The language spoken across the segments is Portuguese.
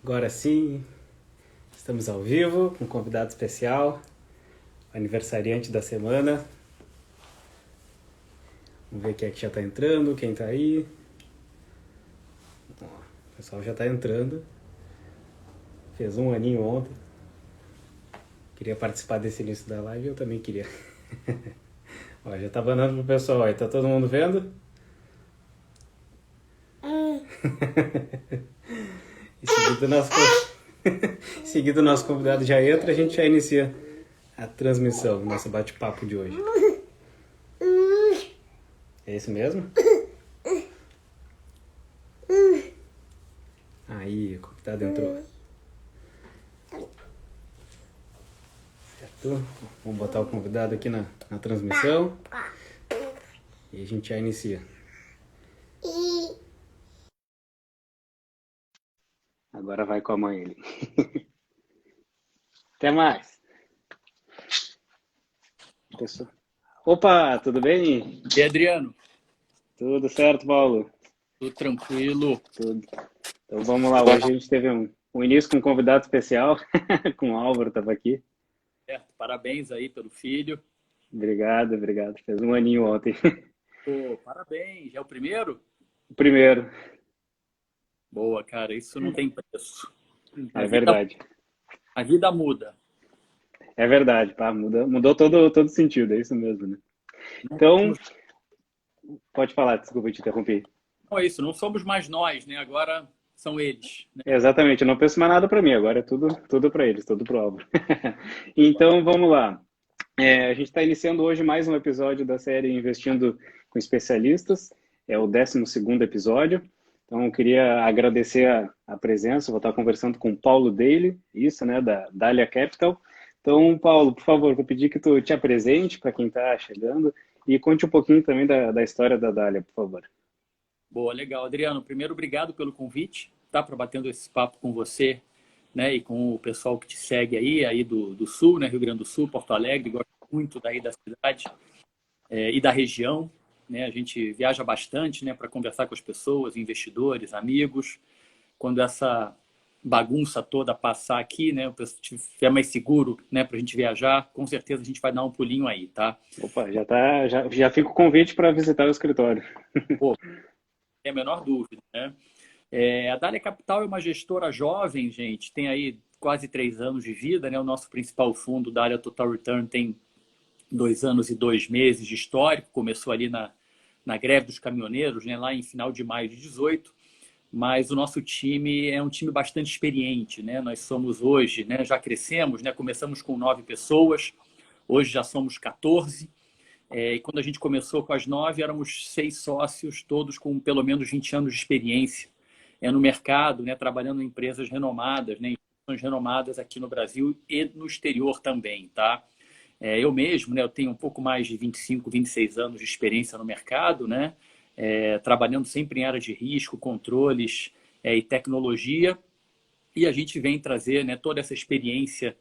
Agora sim, estamos ao vivo com um convidado especial, aniversariante da semana. Vamos ver quem é que já está entrando, quem está aí. Ó, o pessoal já está entrando. Fez um aninho ontem. Queria participar desse início da live e eu também queria. Ó, já está banando pro pessoal aí. Tá todo mundo vendo? Em seguida, seguido o nosso convidado já entra, a gente já inicia a transmissão, o nosso bate-papo de hoje. É isso mesmo? Aí, o convidado entrou. Certo? Vamos botar o convidado aqui na transmissão. E a gente já inicia. Agora vai com a mãe ele. Até mais. Pessoal. Opa, tudo bem? E Adriano, Tudo certo, Paulo? tudo tranquilo? Tudo. Então vamos lá, hoje a gente teve um início com um convidado especial, com o Álvaro, estava aqui. Certo, parabéns aí pelo filho. Obrigado, obrigado. Fez um aninho ontem. Pô, parabéns, é o primeiro? O primeiro, Boa, cara, isso não tem preço. A é vida, verdade. a vida muda. É verdade, pá, mudou todo sentido, é isso mesmo, né? Não Então, somos, pode falar, desculpa te interromper. não é isso, não somos mais nós, né? Agora são eles, né? Exatamente, eu não penso mais nada para mim, agora é tudo para eles, tudo pro Álvaro. Então, vamos lá. A gente está iniciando hoje mais um episódio da série Investindo com Especialistas. É o 12º episódio. Então, eu queria agradecer a presença. Vou estar conversando com o Paulo Daly, isso, né, da Dália Capital. Então, Paulo, por favor, vou pedir que tu te apresente para quem está chegando e conte um pouquinho também da história da Dália, por favor. Boa, legal. Adriano, primeiro, obrigado pelo convite, tá? Para batendo esse papo com você, né? E com o pessoal que te segue aí do Sul, né? Rio Grande do Sul, Porto Alegre, gosto muito daí da cidade. E da região, né? A gente viaja bastante, né, para conversar com as pessoas, investidores, amigos. Quando essa bagunça toda passar aqui, né, o pessoal estiver mais seguro, né, para a gente viajar, com certeza a gente vai dar um pulinho aí, tá? Opa, já fica o convite para visitar o escritório. Pô, é a menor dúvida, né? A Dália Capital é uma gestora jovem, gente, tem aí quase 3 anos de vida, né? O nosso principal fundo, Dália Total Return, tem 2 anos e 2 meses de histórico, começou ali na greve dos caminhoneiros, né, lá em final de maio de 18, mas o nosso time é um time bastante experiente, né? Nós somos hoje, né, já crescemos, né, começamos com 9 pessoas, hoje já somos 14, e quando a gente começou com as 9, éramos 6 sócios, todos com pelo menos 20 anos de experiência no mercado, né, trabalhando em empresas renomadas, né, instituições renomadas aqui no Brasil e no exterior também, tá? Eu mesmo, né, eu tenho um pouco mais de 25, 26 anos de experiência no mercado, né, trabalhando sempre em área de risco, controles e tecnologia, e a gente vem trazer, né, toda essa experiência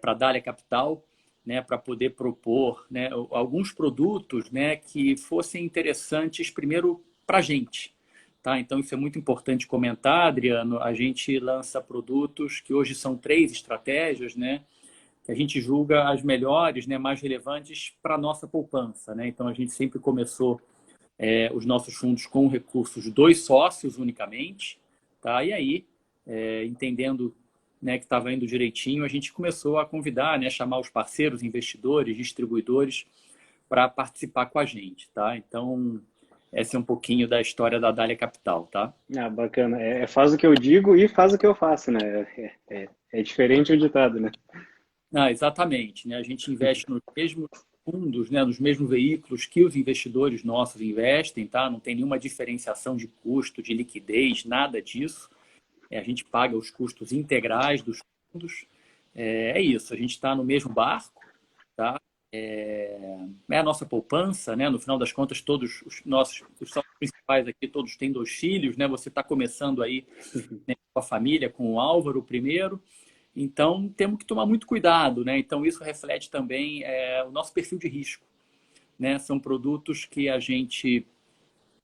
para a Dália Capital, né, para poder propor, né, alguns produtos, né, que fossem interessantes primeiro para a gente. Tá? Então, isso é muito importante comentar, Adriano. A gente lança produtos que hoje são 3 estratégias, né? Que a gente julga as melhores, né, mais relevantes para a nossa poupança. Né? Então, a gente sempre começou os nossos fundos com recursos de 2 sócios unicamente. Tá? E aí, entendendo, né, que estava indo direitinho, a gente começou a convidar, né, chamar os parceiros, investidores, distribuidores para participar com a gente. Tá? Então, essa é um pouquinho da história da Dália Capital. Tá? Ah, bacana. Faz o que eu digo e faz o que eu faço, né? É diferente o ditado, né? Ah, exatamente, né? A gente investe nos mesmos fundos, né? Nos mesmos veículos que os investidores nossos investem, tá? Não tem nenhuma diferenciação de custo, de liquidez, nada disso. A gente paga os custos integrais dos fundos. É isso, a gente está no mesmo barco, tá? É a nossa poupança, né? No final das contas, todos os sócios principais aqui, todos têm 2 filhos, né? Você está começando aí, né, com a família, com o Álvaro primeiro. Então, temos que tomar muito cuidado, né? Então, isso reflete também o nosso perfil de risco, né? São produtos que a gente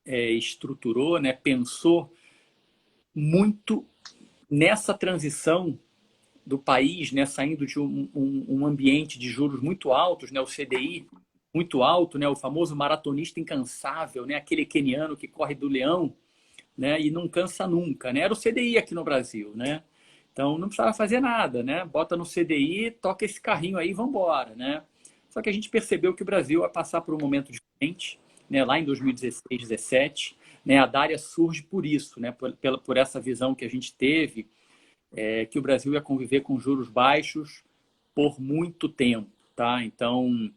estruturou, né? Pensou muito nessa transição do país, né, saindo de um ambiente de juros muito altos, né, o CDI muito alto, né, o famoso maratonista incansável, né, aquele queniano que corre do leão, né, e não cansa nunca, né? Era o CDI aqui no Brasil, né? Então não precisava fazer nada, né? Bota no CDI, toca esse carrinho aí e vamos embora, né? Só que a gente percebeu que o Brasil vai passar por um momento diferente, né? Lá em 2016, 2017, né? A Dália surge por isso, né? Por essa visão que a gente teve, que o Brasil ia conviver com juros baixos por muito tempo, tá? Então,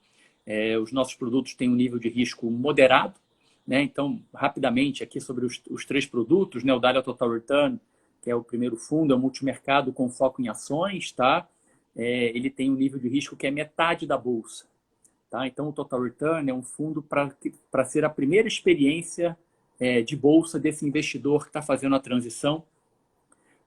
os nossos produtos têm um nível de risco moderado, né? Então, rapidamente, aqui sobre os três produtos, né? O Dália Total Return, que é o primeiro fundo, é um multimercado com foco em ações, tá? Ele tem um nível de risco que é metade da bolsa, tá? Então, o Total Return é um fundo para ser a primeira experiência de bolsa desse investidor que está fazendo a transição,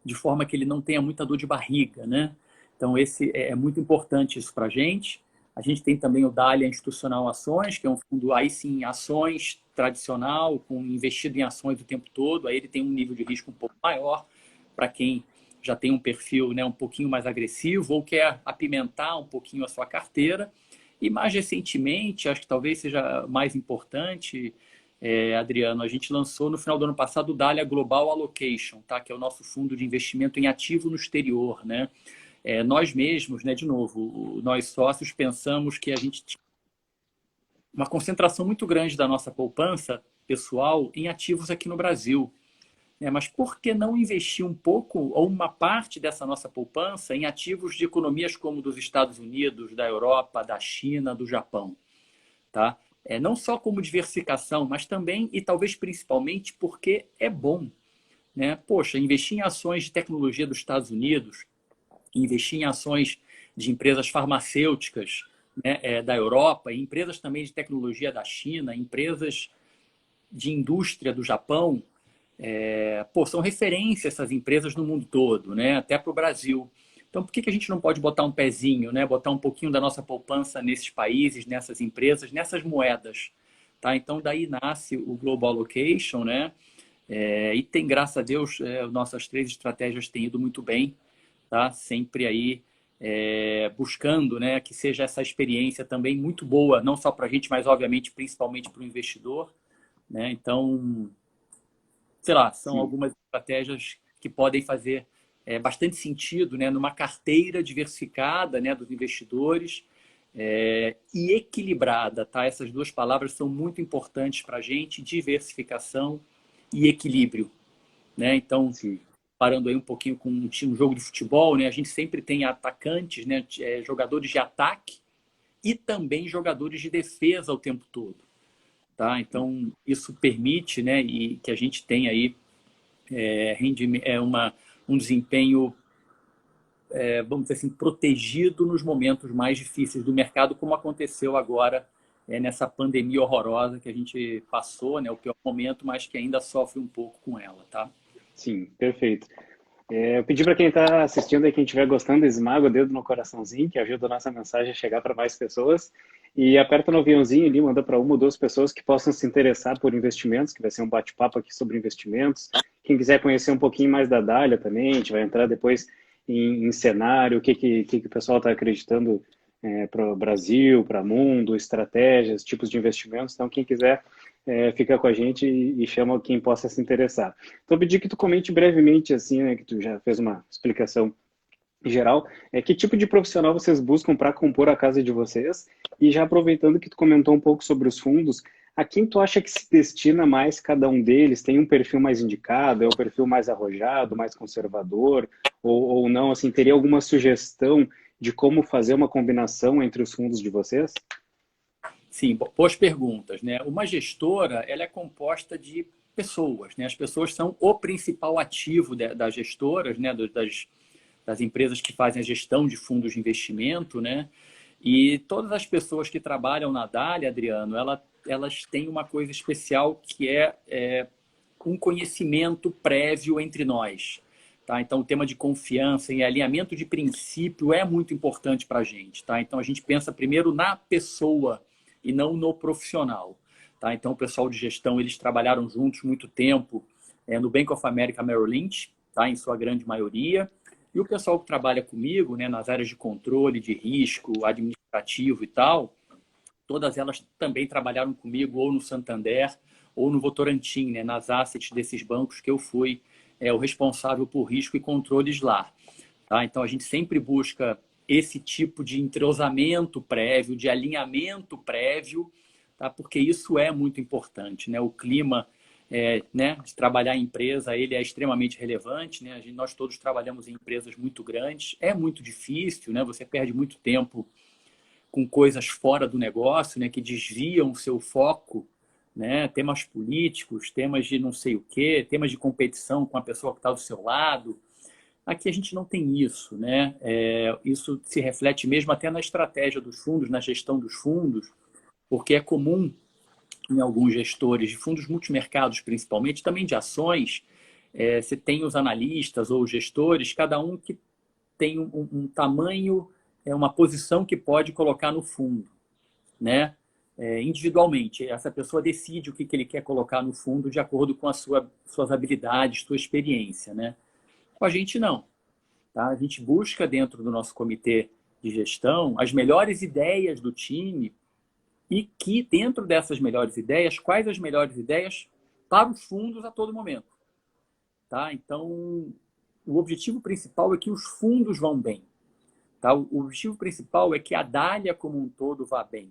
de forma que ele não tenha muita dor de barriga, né? Então, esse é muito importante isso para a gente. A gente tem também o Dália Institucional Ações, que é um fundo, aí sim, ações tradicional, com investido em ações o tempo todo. Aí ele tem um nível de risco um pouco maior para quem já tem um perfil, né, um pouquinho mais agressivo ou quer apimentar um pouquinho a sua carteira. E mais recentemente, acho que talvez seja mais importante, Adriano, a gente lançou no final do ano passado o Dália Global Allocation, tá? Que é o nosso fundo de investimento em ativo no exterior, né? Nós mesmos, né, de novo, nós sócios pensamos que a gente tinha uma concentração muito grande da nossa poupança pessoal em ativos aqui no Brasil. Mas por que não investir um pouco ou uma parte dessa nossa poupança em ativos de economias como dos Estados Unidos, da Europa, da China, do Japão? Tá? Não só como diversificação, mas também e talvez principalmente porque é bom. Né? Poxa, investir em ações de tecnologia dos Estados Unidos, investir em ações de empresas farmacêuticas, né, da Europa, e empresas também de tecnologia da China, empresas de indústria do Japão, são referência essas empresas no mundo todo, né, até para o Brasil. Então, por que a gente não pode botar um pezinho, né, botar um pouquinho da nossa poupança nesses países, nessas empresas, nessas moedas? Tá? Então, daí nasce o Global Allocation, né? E tem, graças a Deus, nossas três estratégias têm ido muito bem, tá? Sempre aí buscando, né, que seja essa experiência também muito boa, não só para a gente, mas obviamente principalmente para o investidor, né? Então, sei lá, são Sim. algumas estratégias que podem fazer bastante sentido, né, numa carteira diversificada, né, dos investidores e equilibrada, tá? Essas duas palavras são muito importantes para a gente: diversificação e equilíbrio, né? Então, Sim. parando aí um pouquinho com um jogo de futebol, né? A gente sempre tem atacantes, né? Jogadores de ataque e também jogadores de defesa o tempo todo, tá? Então isso permite, né? E que a gente tenha aí um desempenho, vamos dizer assim, protegido nos momentos mais difíceis do mercado, como aconteceu agora nessa pandemia horrorosa que a gente passou, né? O pior momento, mas que ainda sofre um pouco com ela, tá? Sim, perfeito. Eu pedi para quem está assistindo e quem estiver gostando, esmaga o dedo no coraçãozinho, que ajuda a nossa mensagem a chegar para mais pessoas. E aperta no aviãozinho ali, manda para uma ou duas pessoas que possam se interessar por investimentos, que vai ser um bate-papo aqui sobre investimentos. Quem quiser conhecer um pouquinho mais da Dália também, a gente vai entrar depois em cenário, o que o pessoal está acreditando para o Brasil, para o mundo, estratégias, tipos de investimentos. Então, quem quiser, fica com a gente e chama quem possa se interessar. Então, eu pedi que tu comente brevemente, assim, né, que tu já fez uma explicação geral, que tipo de profissional vocês buscam para compor a casa de vocês? E já aproveitando que tu comentou um pouco sobre os fundos, a quem tu acha que se destina mais cada um deles? Tem um perfil mais indicado? É um perfil mais arrojado, mais conservador? Ou não? Assim, teria alguma sugestão de como fazer uma combinação entre os fundos de vocês? Sim, boas perguntas, né? Uma gestora, ela é composta de pessoas, né? As pessoas são o principal ativo das gestoras, né? Das empresas que fazem a gestão de fundos de investimento, né? E todas as pessoas que trabalham na Dália, Adriano, elas têm uma coisa especial que é um conhecimento prévio entre nós. Tá? Então, o tema de confiança e alinhamento de princípio é muito importante para a gente. Tá? Então, a gente pensa primeiro na pessoa e não no profissional. Tá? Então, o pessoal de gestão, eles trabalharam juntos muito tempo no Bank of America Merrill Lynch, tá? Em sua grande maioria. E o pessoal que trabalha comigo, né, nas áreas de controle, de risco, administrativo e tal, todas elas também trabalharam comigo ou no Santander ou no Votorantim, né, nas assets desses bancos que eu fui o responsável por risco e controles lá. Tá? Então, a gente sempre busca esse tipo de entrosamento prévio, de alinhamento prévio, tá? Porque isso é muito importante, né? O clima né, de trabalhar em empresa, ele é extremamente relevante, né? Nós todos trabalhamos em empresas muito grandes, é muito difícil, né? Você perde muito tempo com coisas fora do negócio, né? Que desviam o seu foco, né? Temas políticos, temas de não sei o quê, temas de competição com a pessoa que está do seu lado. Aqui a gente não tem isso, né? Isso se reflete mesmo até na estratégia dos fundos, na gestão dos fundos, porque é comum em alguns gestores de fundos multimercados, principalmente, também de ações, você tem os analistas ou os gestores, cada um que tem um tamanho, uma posição que pode colocar no fundo, né? Individualmente. Essa pessoa decide o que ele quer colocar no fundo de acordo com as suas habilidades, sua experiência, né? Com a gente, não. Tá? A gente busca dentro do nosso comitê de gestão as melhores ideias do time e que dentro dessas melhores ideias, quais as melhores ideias para os fundos a todo momento. Tá? Então, o objetivo principal é que os fundos vão bem. Tá? O objetivo principal é que a Dália como um todo vá bem.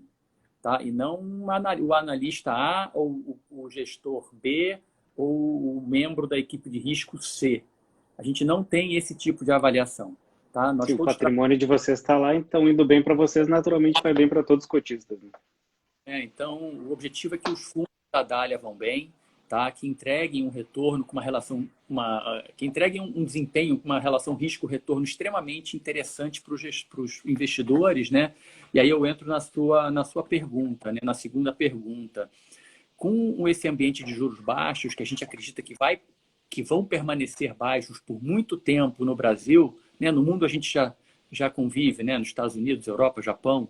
Tá? E não o analista A ou o gestor B ou o membro da equipe de risco C. A gente não tem esse tipo de avaliação. Tá? Se o patrimônio de vocês está lá, então indo bem para vocês, naturalmente vai bem para todos os cotistas. Né? Então, o objetivo é que os fundos da Dália vão bem, tá? Que entreguem um retorno com uma relação, que entreguem um desempenho com uma relação risco-retorno extremamente interessante para os investidores, né? E aí eu entro na sua pergunta, né? Na segunda pergunta. Com esse ambiente de juros baixos, que a gente acredita que vão permanecer baixos por muito tempo no Brasil, né? No mundo a gente já convive, né? Nos Estados Unidos, Europa, Japão,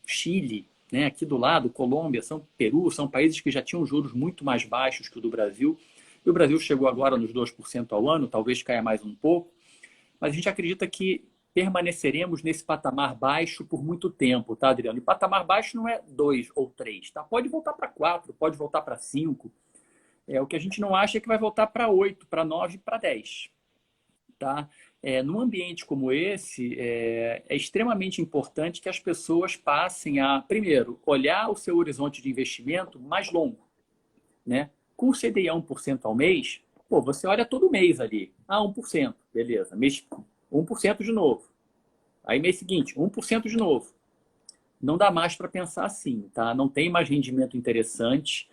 Chile, né? Aqui do lado, Colômbia, Peru, são países que já tinham juros muito mais baixos que o do Brasil. E o Brasil chegou agora nos 2% ao ano, talvez caia mais um pouco, mas a gente acredita que permaneceremos nesse patamar baixo por muito tempo, tá, Adriano? E patamar baixo não é 2 ou 3, tá? Pode voltar para 4, pode voltar para 5. O que a gente não acha é que vai voltar para 8, para 9, para 10. Tá? Num ambiente como esse, é extremamente importante que as pessoas passem a, primeiro, olhar o seu horizonte de investimento mais longo. Né? Com o CDI a 1% ao mês, você olha todo mês ali. 1%, beleza. Mês 1% de novo. Aí mês seguinte, 1% de novo. Não dá mais para pensar assim. Tá? Não tem mais rendimento interessante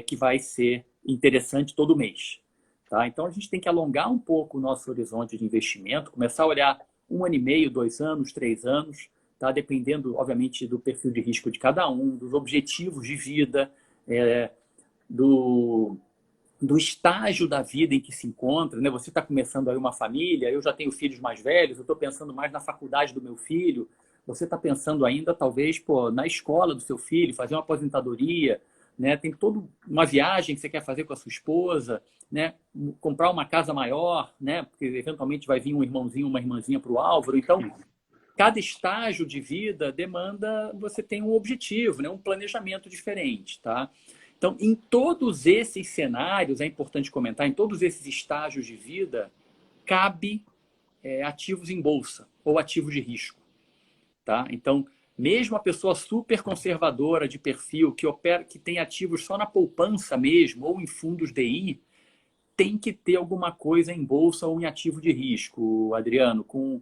que vai ser interessante todo mês. Tá? Então, a gente tem que alongar um pouco o nosso horizonte de investimento, começar a olhar 1 ano e meio, 2 anos, 3 anos, tá? Dependendo, obviamente, do perfil de risco de cada um, dos objetivos de vida, do estágio da vida em que se encontra. Né? Você está começando aí uma família, eu já tenho filhos mais velhos, eu estou pensando mais na faculdade do meu filho, você está pensando ainda, talvez, na escola do seu filho, fazer uma aposentadoria, né? Tem toda uma viagem que você quer fazer com a sua esposa, né? Comprar uma casa maior, né? Porque eventualmente vai vir um irmãozinho, uma irmãzinha para o Álvaro. Então, cada estágio de vida demanda, você tem um objetivo, né? Um planejamento diferente, tá? Então, em todos esses cenários, é importante comentar, em todos esses estágios de vida, cabe ativos em bolsa ou ativos de risco, tá? Então, mesmo a pessoa super conservadora de perfil, que tem ativos só na poupança mesmo, ou em fundos DI, tem que ter alguma coisa em bolsa ou em ativo de risco, Adriano, com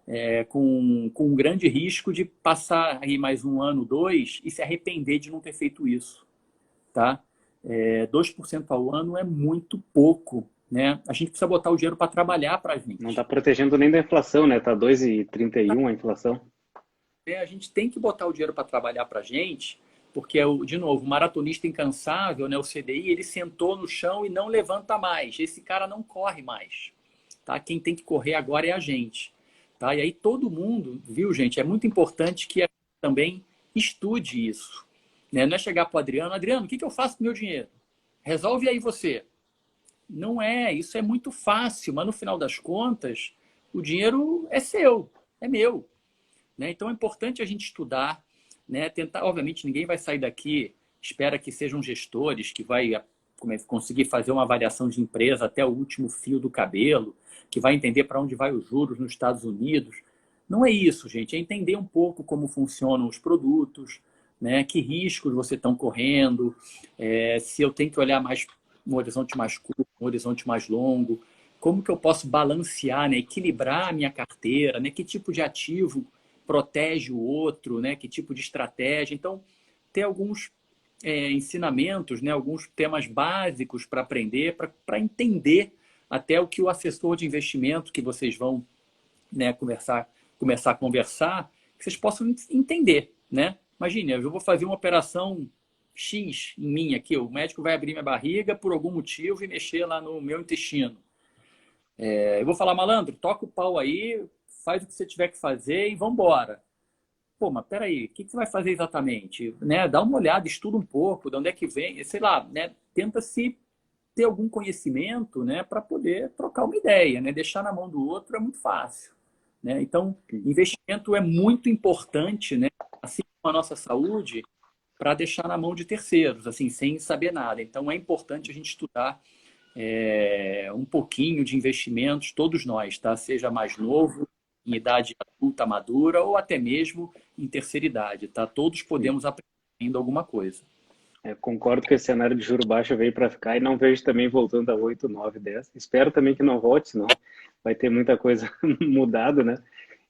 um grande risco de passar aí mais 1 ano, 2, e se arrepender de não ter feito isso. Tá? 2% ao ano é muito pouco. Né? A gente precisa botar o dinheiro para trabalhar para a gente. Não está protegendo nem da inflação, né? Está 2,31 a inflação. A gente tem que botar o dinheiro para trabalhar para a gente, porque, de novo, o maratonista incansável, né, o CDI, ele sentou no chão e não levanta mais. Esse cara não corre mais. Tá? Quem tem que correr agora é a gente. Tá? E aí todo mundo, viu, gente? É muito importante que a gente também estude isso. Né? Não é chegar para o Adriano, o que eu faço com o meu dinheiro? Resolve aí você. Não é, isso é muito fácil, mas no final das contas, o dinheiro é seu, é meu. Né? Então é importante a gente estudar, né? Tentar, obviamente, ninguém vai sair daqui, espera que sejam gestores, que vai conseguir fazer uma avaliação de empresa até o último fio do cabelo, que vai entender para onde vai os juros nos Estados Unidos. Não é isso, gente, é entender um pouco como funcionam os produtos, né? Que riscos você estão correndo, se eu tenho que olhar mais um horizonte mais curto, um horizonte mais longo, como que eu posso balancear, né? Equilibrar a minha carteira, né? Que tipo de ativo protege o outro, né? Que tipo de estratégia. Então, ter alguns ensinamentos, né? Alguns temas básicos para aprender, para entender até o que o assessor de investimento que vocês vão, né, começar a conversar, que vocês possam entender, né? Imagine, eu vou fazer uma operação X em mim aqui, o médico vai abrir minha barriga por algum motivo e mexer lá no meu intestino. Eu vou falar, malandro, toca o pau aí, faz o que você tiver que fazer e vamos embora. Pô, mas peraí, o que você vai fazer exatamente? Né? Dá uma olhada, estuda um pouco, de onde é que vem, sei lá, né? Tenta-se ter algum conhecimento, né, para poder trocar uma ideia, né? Deixar na mão do outro é muito fácil, né? Então, investimento é muito importante, né? Assim como a nossa saúde, para deixar na mão de terceiros, assim, sem saber nada. Então, é importante a gente estudar um pouquinho de investimentos, todos nós, tá? Seja mais novo, em idade adulta, madura, ou até mesmo em terceira idade, tá? Todos podemos aprender ainda alguma coisa. Concordo que esse cenário de juro baixo veio para ficar e não vejo também voltando a 8, 9, 10. Espero também que não volte, senão vai ter muita coisa mudada, né?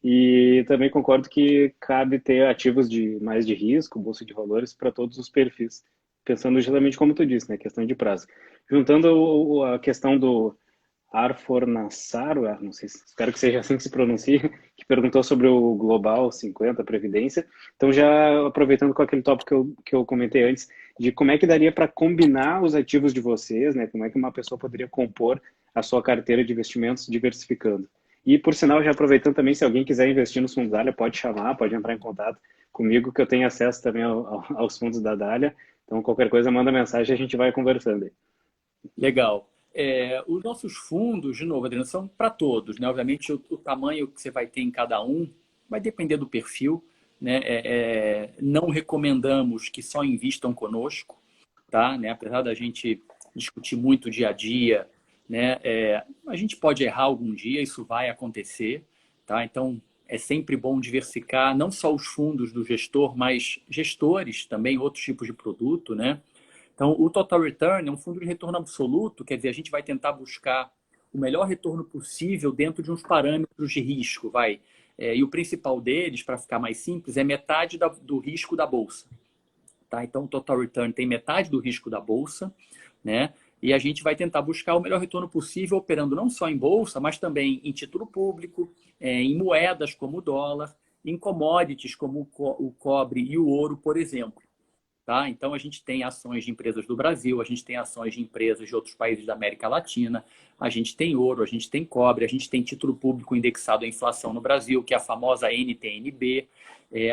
E também concordo que cabe ter ativos de mais de risco, bolsa de valores para todos os perfis, pensando justamente como tu disse, né? Questão de prazo. Juntando a questão do Arfor Nassar, não sei, espero que seja assim que se pronuncia, que perguntou sobre o Global 50, Previdência. Então, já aproveitando com aquele tópico que eu comentei antes, de como é que daria para combinar os ativos de vocês, né? Como é que uma pessoa poderia compor a sua carteira de investimentos diversificando. E, por sinal, já aproveitando também, se alguém quiser investir nos fundos Dália, pode chamar, pode entrar em contato comigo, que eu tenho acesso também aos fundos da Dália. Então, qualquer coisa, manda mensagem e a gente vai conversando aí. Legal. Os nossos fundos, de novo, Adriano, são para todos, né? Obviamente, o tamanho que você vai ter em cada um vai depender do perfil, né? Não recomendamos que só invistam conosco, tá? Né? Apesar da gente discutir muito dia a dia, né? A gente pode errar algum dia, isso vai acontecer, tá? Então, é sempre bom diversificar não só os fundos do gestor, mas gestores também, outros tipos de produto, né? Então, o Total Return é um fundo de retorno absoluto, quer dizer, a gente vai tentar buscar o melhor retorno possível dentro de uns parâmetros de risco, vai. E o principal deles, para ficar mais simples, é metade do risco da bolsa. Tá? Então, o Total Return tem metade do risco da bolsa, né? E a gente vai tentar buscar o melhor retorno possível operando não só em bolsa, mas também em título público, em moedas como o dólar, em commodities como o cobre e o ouro, por exemplo. Tá? Então, a gente tem ações de empresas do Brasil, a gente tem ações de empresas de outros países da América Latina, a gente tem ouro, a gente tem cobre, a gente tem título público indexado à inflação no Brasil, que é a famosa NTNB.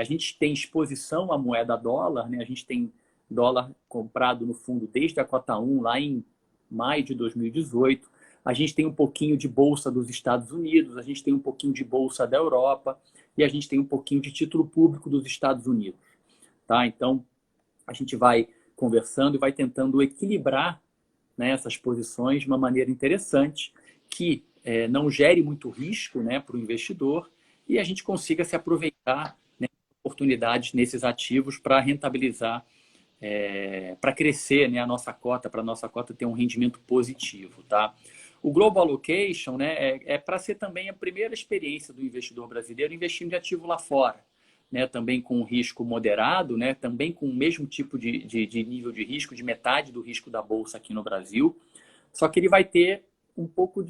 A gente tem exposição à moeda dólar, né? A gente tem dólar comprado no fundo desde a cota 1, lá em maio de 2018. A gente tem um pouquinho de bolsa dos Estados Unidos, a gente tem um pouquinho de bolsa da Europa e a gente tem um pouquinho de título público dos Estados Unidos. Tá? Então, a gente vai conversando e vai tentando equilibrar, né, essas posições de uma maneira interessante, que não gere muito risco, né, para o investidor e a gente consiga se aproveitar, né, oportunidades nesses ativos para rentabilizar, para crescer, né, a nossa cota, para a nossa cota ter um rendimento positivo. Tá? O Global Allocation, né, para ser também a primeira experiência do investidor brasileiro investindo em ativo lá fora. Né, também com um risco moderado, né, também com o mesmo tipo de nível de risco, de metade do risco da Bolsa aqui no Brasil, só que ele vai ter um pouco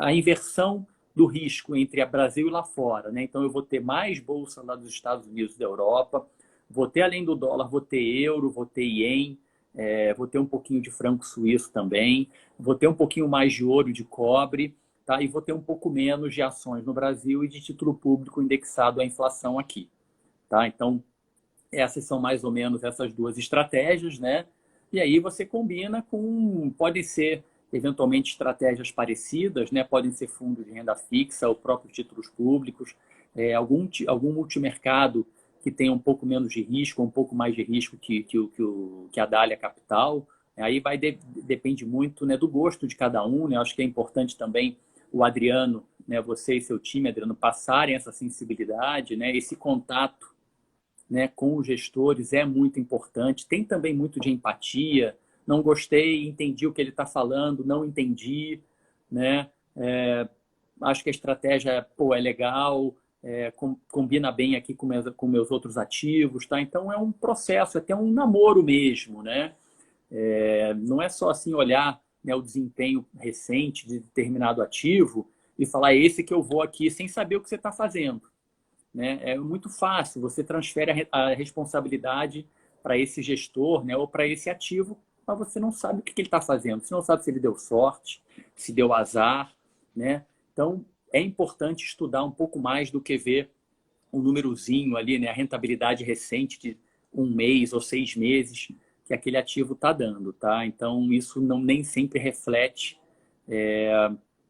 a inversão do risco entre o Brasil e lá fora. Né? Então, eu vou ter mais Bolsa lá dos Estados Unidos e da Europa, vou ter, além do dólar, vou ter euro, vou ter ien, vou ter um pouquinho de franco suíço também, vou ter um pouquinho mais de ouro e de cobre, tá? E vou ter um pouco menos de ações no Brasil e de título público indexado à inflação aqui. Tá? Então, essas são mais ou menos essas duas estratégias, né? E aí você combina com, pode ser eventualmente estratégias parecidas, né? Podem ser fundos de renda fixa ou próprios títulos públicos, algum multimercado que tenha um pouco menos de risco, um pouco mais de risco que a Dália Capital. Aí depende muito, né, do gosto de cada um, né? Acho que é importante também o Adriano, né, você e seu time, Adriano, passarem essa sensibilidade, né, esse contato, né, com os gestores é muito importante. Tem também muito de empatia. Não gostei, entendi o que ele está falando, não entendi, né? Acho que a estratégia, pô, é legal, combina bem aqui com meus outros ativos, tá? Então é um processo, é até um namoro mesmo, né? Não é só assim olhar, né, o desempenho recente de determinado ativo e falar é esse que eu vou aqui sem saber o que você está fazendo, né? É muito fácil, você transfere a responsabilidade para esse gestor, né, ou para esse ativo, mas você não sabe o que ele está fazendo, você não sabe se ele deu sorte, se deu azar, né? Então, é importante estudar um pouco mais do que ver um númerozinho ali, né, a rentabilidade recente de 1 mês ou 6 meses que aquele ativo está dando, tá? Então, isso nem sempre reflete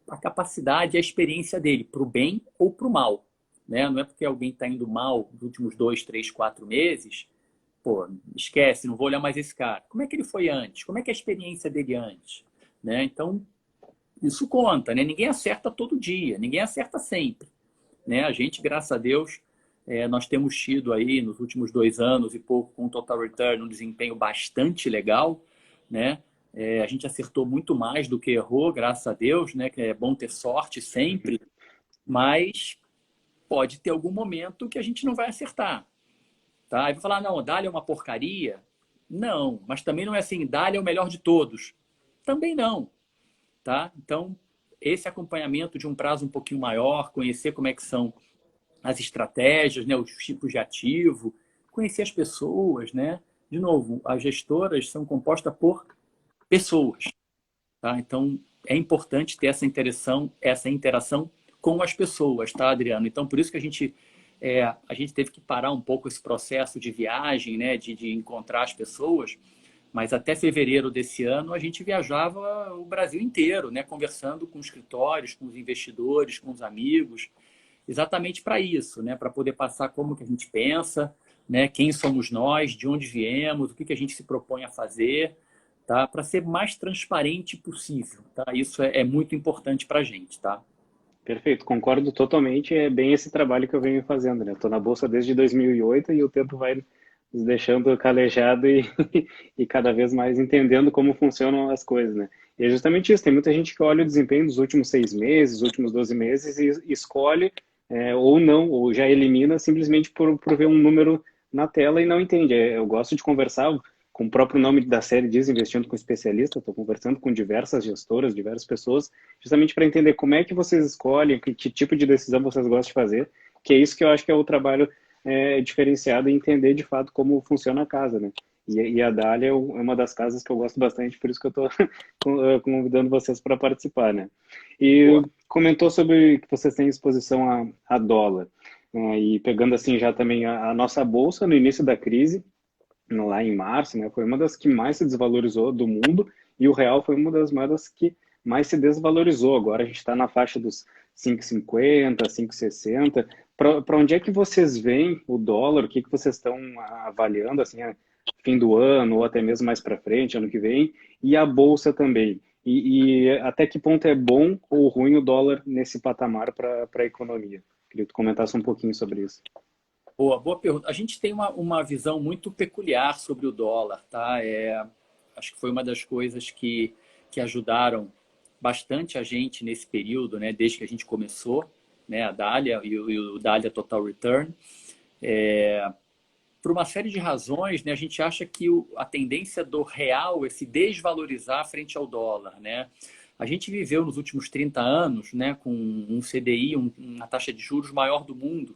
a capacidade e a experiência dele, para o bem ou para o mal, né? Não é porque alguém está indo mal nos últimos 2, 3, 4 meses, pô, esquece, não vou olhar mais esse cara. Como é que ele foi antes? Como é que é a experiência dele antes? Né? Então, isso conta, né? Ninguém acerta todo dia, ninguém acerta sempre, né? A gente, graças a Deus, nós temos tido aí nos últimos 2 anos e pouco com o Total Return um desempenho bastante legal, né? A gente acertou muito mais do que errou, graças a Deus, né? Que é bom ter sorte sempre, mas pode ter algum momento que a gente não vai acertar, tá? Aí vai falar, não, Dália é uma porcaria. Não, mas também não é assim, Dália é o melhor de todos. Também não, tá? Então, esse acompanhamento de um prazo um pouquinho maior, conhecer como é que são as estratégias, né, os tipos de ativo, conhecer as pessoas, né? De novo, as gestoras são compostas por pessoas, tá? Então, é importante ter essa interação com as pessoas, tá, Adriano? Então, por isso que a gente teve que parar um pouco esse processo de viagem, né, de encontrar as pessoas, mas até fevereiro desse ano a gente viajava o Brasil inteiro, né, conversando com escritórios, com os investidores, com os amigos, exatamente para isso, né, para poder passar como que a gente pensa, né, quem somos nós, de onde viemos, o que a gente se propõe a fazer, tá, para ser mais transparente possível, tá? Isso é muito importante para a gente, tá? Perfeito, concordo totalmente. É bem esse trabalho que eu venho fazendo, né? Estou na bolsa desde 2008 e o tempo vai nos deixando calejado e cada vez mais entendendo como funcionam as coisas, né? E é justamente isso. Tem muita gente que olha o desempenho dos últimos 6 meses, últimos 12 meses e escolhe ou não, ou já elimina simplesmente por ver um número na tela e não entende. Eu gosto de conversar, com o próprio nome da série diz, investindo com especialista. Estou conversando com diversas gestoras, diversas pessoas, justamente para entender como é que vocês escolhem, que tipo de decisão vocês gostam de fazer, que é isso que eu acho que é o trabalho diferenciado e entender de fato como funciona a casa, né? E a Dália é uma das casas que eu gosto bastante, por isso que eu estou convidando vocês para participar, né? E Boa. comentou sobre que vocês têm exposição a dólar, né? E pegando assim já também a nossa bolsa no início da crise, lá em março, né, foi uma das que mais se desvalorizou do mundo e o real foi uma das moedas que mais se desvalorizou. Agora a gente está na faixa dos 5,50, 5,60. Para onde é que vocês veem o dólar? O que vocês estão avaliando assim, fim do ano ou até mesmo mais para frente, ano que vem? E a bolsa também. E até que ponto é bom ou ruim o dólar nesse patamar para a economia? Queria que tu comentasse um pouquinho sobre isso. Boa pergunta. A gente tem uma visão muito peculiar sobre o dólar, tá? Acho que foi uma das coisas que ajudaram bastante a gente nesse período, né? Desde que a gente começou, né? A Dália e o Dália Total Return. Por uma série de razões, né? A gente acha que a tendência do real é se desvalorizar frente ao dólar, né? A gente viveu nos últimos 30 anos, né? Com um CDI, uma taxa de juros maior do mundo,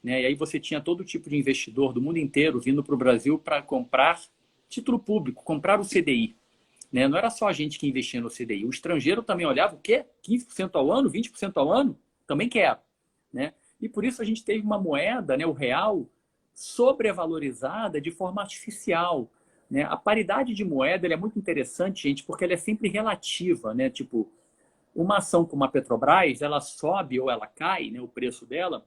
né? E aí você tinha todo tipo de investidor do mundo inteiro vindo para o Brasil para comprar título público, comprar o CDI. Né? Não era só a gente que investia no CDI. O estrangeiro também olhava o quê? 15% ao ano, 20% ao ano? Também quer. Né? E por isso a gente teve uma moeda, né, o real, sobrevalorizada de forma artificial. né? A paridade de moeda ela é muito interessante, gente, porque ela é sempre relativa, né? Tipo, uma ação como a Petrobras, ela sobe ou ela cai, né, o preço dela,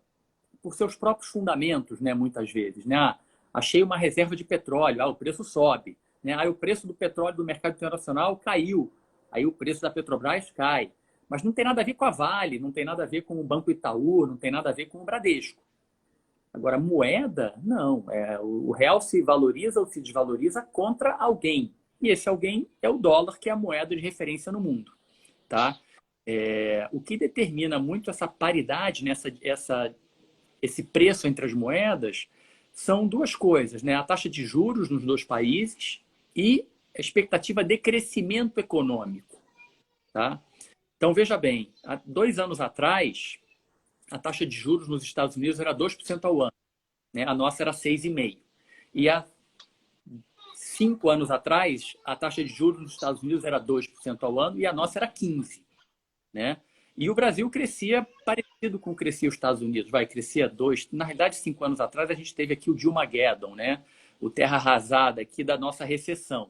por seus próprios fundamentos, né, muitas vezes. Né? Ah, achei uma reserva de petróleo, o preço sobe. Né? Aí o preço do petróleo do mercado internacional caiu, aí o preço da Petrobras cai. Mas não tem nada a ver com a Vale, não tem nada a ver com o Banco Itaú, não tem nada a ver com o Bradesco. Agora, moeda, não. O real se valoriza ou se desvaloriza contra alguém. E esse alguém é o dólar, que é a moeda de referência no mundo. Tá? O que determina muito essa paridade, né, esse preço entre as moedas, são duas coisas, né? A taxa de juros nos dois países e a expectativa de crescimento econômico. Tá? Então, veja bem, há 2 anos atrás, a taxa de juros nos Estados Unidos era 2% ao ano. Né? A nossa era 6,5%. E há 5 anos atrás, a taxa de juros nos Estados Unidos era 2% ao ano e a nossa era 15%. Né? E o Brasil crescia parecido com o que crescia os Estados Unidos. Crescia 2%. Na realidade, 5 anos atrás, a gente teve aqui o Dilmageddon, né? O terra arrasada aqui da nossa recessão.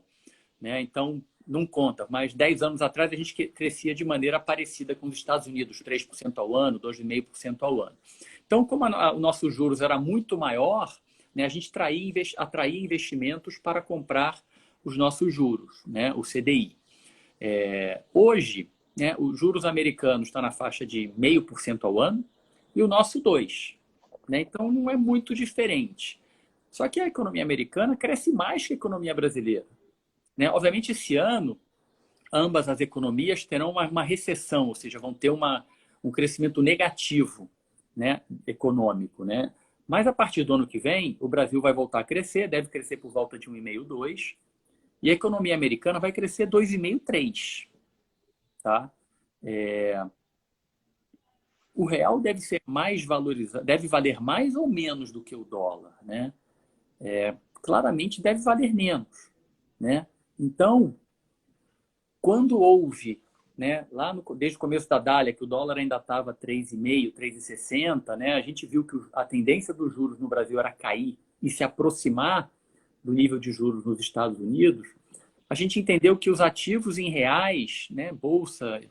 Né? Então, não conta. Mas 10 anos atrás, a gente crescia de maneira parecida com os Estados Unidos, 3% ao ano, 2,5% ao ano. Então, como o nosso juros era muito maior, né, a gente atraía investimentos para comprar os nossos juros, né, o CDI. Hoje, né, os juros americanos estão na faixa de 0,5% ao ano e o nosso 2%. Né? Então, não é muito diferente. Só que a economia americana cresce mais que a economia brasileira. Né? Obviamente, esse ano, ambas as economias terão uma recessão, ou seja, vão ter um crescimento negativo, né, econômico. Né? Mas, a partir do ano que vem, o Brasil vai voltar a crescer, deve crescer por volta de 1,5%, 2%, e a economia americana vai crescer 2,5%, 3%. Tá? O real deve ser mais valorizado, deve valer mais ou menos do que o dólar. Né? Claramente deve valer menos. Né? Então, quando houve, né, desde o começo da Dália, que o dólar ainda estava 3,5, 3,60, né, a gente viu que a tendência dos juros no Brasil era cair e se aproximar do nível de juros nos Estados Unidos, a gente entendeu que os ativos em reais, né, bolsa,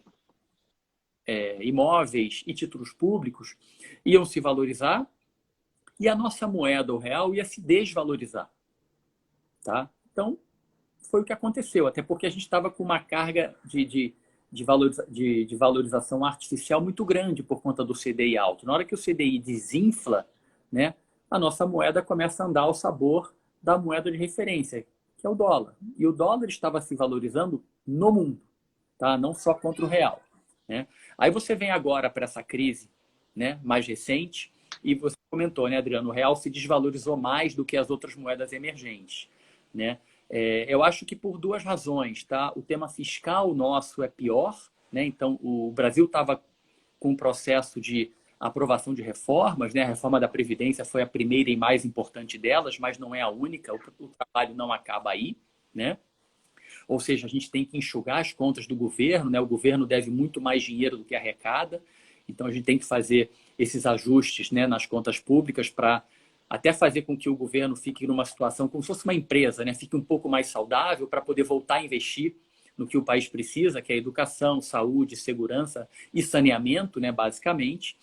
imóveis e títulos públicos iam se valorizar e a nossa moeda, o real, ia se desvalorizar. Tá? Então, foi o que aconteceu, até porque a gente estava com uma carga de valorização artificial muito grande por conta do CDI alto. Na hora que o CDI desinfla, né, a nossa moeda começa a andar ao sabor da moeda de referência, que é o dólar. E o dólar estava se valorizando no mundo, tá? Não só contra o real. Né? Aí você vem agora para essa crise, né, mais recente, e você comentou, né, Adriano, o real se desvalorizou mais do que as outras moedas emergentes. Né? Eu acho que por duas razões. Tá? O tema fiscal nosso é pior. Né? Então, o Brasil estava com um processo de aprovação de reformas. Né? A reforma da Previdência foi a primeira e mais importante delas, mas não é a única. O trabalho não acaba aí. Né? Ou seja, a gente tem que enxugar as contas do governo. Né? O governo deve muito mais dinheiro do que arrecada. Então, a gente tem que fazer esses ajustes, né, nas contas públicas para até fazer com que o governo fique numa situação como se fosse uma empresa, né, fique um pouco mais saudável para poder voltar a investir no que o país precisa, que é educação, saúde, segurança e saneamento, né, basicamente.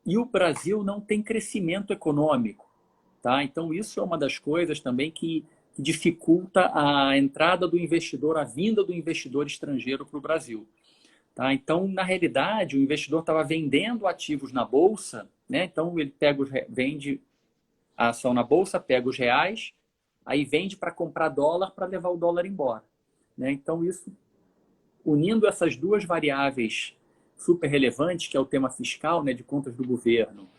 E o Brasil não tem crescimento econômico. Tá? Então, isso é uma das coisas também que dificulta a entrada do investidor, a vinda do investidor estrangeiro para o Brasil. Tá? Então, na realidade, o investidor estava vendendo ativos na Bolsa, né? Então ele vende a ação na Bolsa, pega os reais, aí vende para comprar dólar para levar o dólar embora. Né? Então, isso, unindo essas duas variáveis super relevantes, que é o tema fiscal, né, de contas do governo,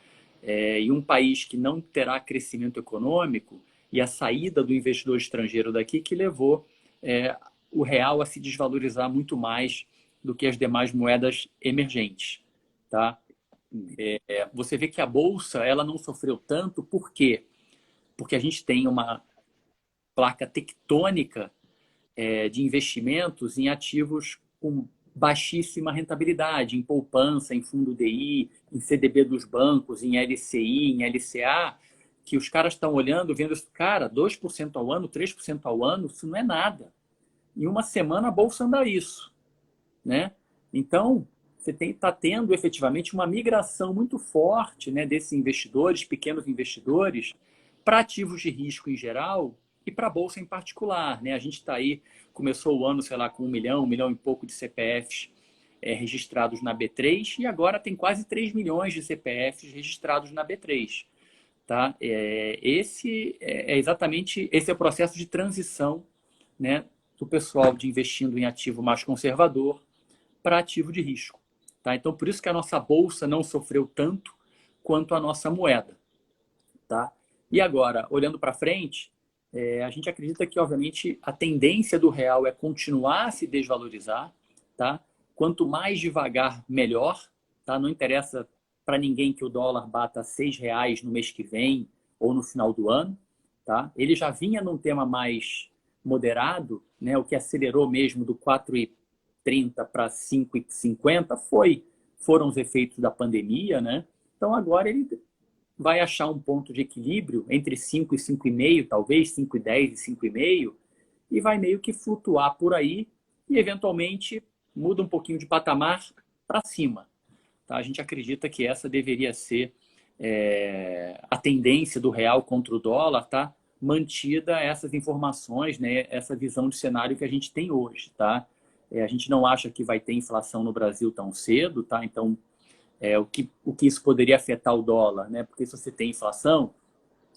e um país que não terá crescimento econômico, e a saída do investidor estrangeiro daqui, que levou o real a se desvalorizar muito mais do que as demais moedas emergentes. Tá? Você vê que a Bolsa ela não sofreu tanto, por quê? Porque a gente tem uma placa tectônica de investimentos em ativos com baixíssima rentabilidade, em poupança, em fundo DI, em CDB dos bancos, em LCI, em LCA, que os caras estão olhando, vendo, cara, 2% ao ano, 3% ao ano, isso não é nada. Em uma semana a Bolsa anda isso, né? Então, você está tendo efetivamente uma migração muito forte, né, desses investidores, pequenos investidores, para ativos de risco em geral e para a Bolsa em particular, né? A gente está aí, começou o ano, sei lá, com 1 milhão e pouco de CPFs registrados na B3 e agora tem quase 3 milhões de CPFs registrados na B3. Tá? Exatamente esse é o processo de transição, né, do pessoal de investindo em ativo mais conservador para ativo de risco. Tá? Então, por isso que a nossa bolsa não sofreu tanto quanto a nossa moeda. Tá? E agora, olhando para frente, a gente acredita que, obviamente, a tendência do real é continuar a se desvalorizar. Tá? Quanto mais devagar, melhor. Tá? Não interessa para ninguém que o dólar bata R$ 6 no mês que vem ou no final do ano. Tá? Ele já vinha num tema mais moderado, né? O que acelerou mesmo do 4,30 para 5,50 foram os efeitos da pandemia, né? Então agora ele vai achar um ponto de equilíbrio entre 5 e 5,5, talvez 5,10 e 5,5, e vai meio que flutuar por aí e eventualmente muda um pouquinho de patamar para cima. Tá? A gente acredita que essa deveria ser a tendência do real contra o dólar, tá? Mantida essas informações, né? Essa visão de cenário que a gente tem hoje. Tá? A gente não acha que vai ter inflação no Brasil tão cedo, tá? Então, o que isso poderia afetar o dólar, né? Porque se você tem inflação,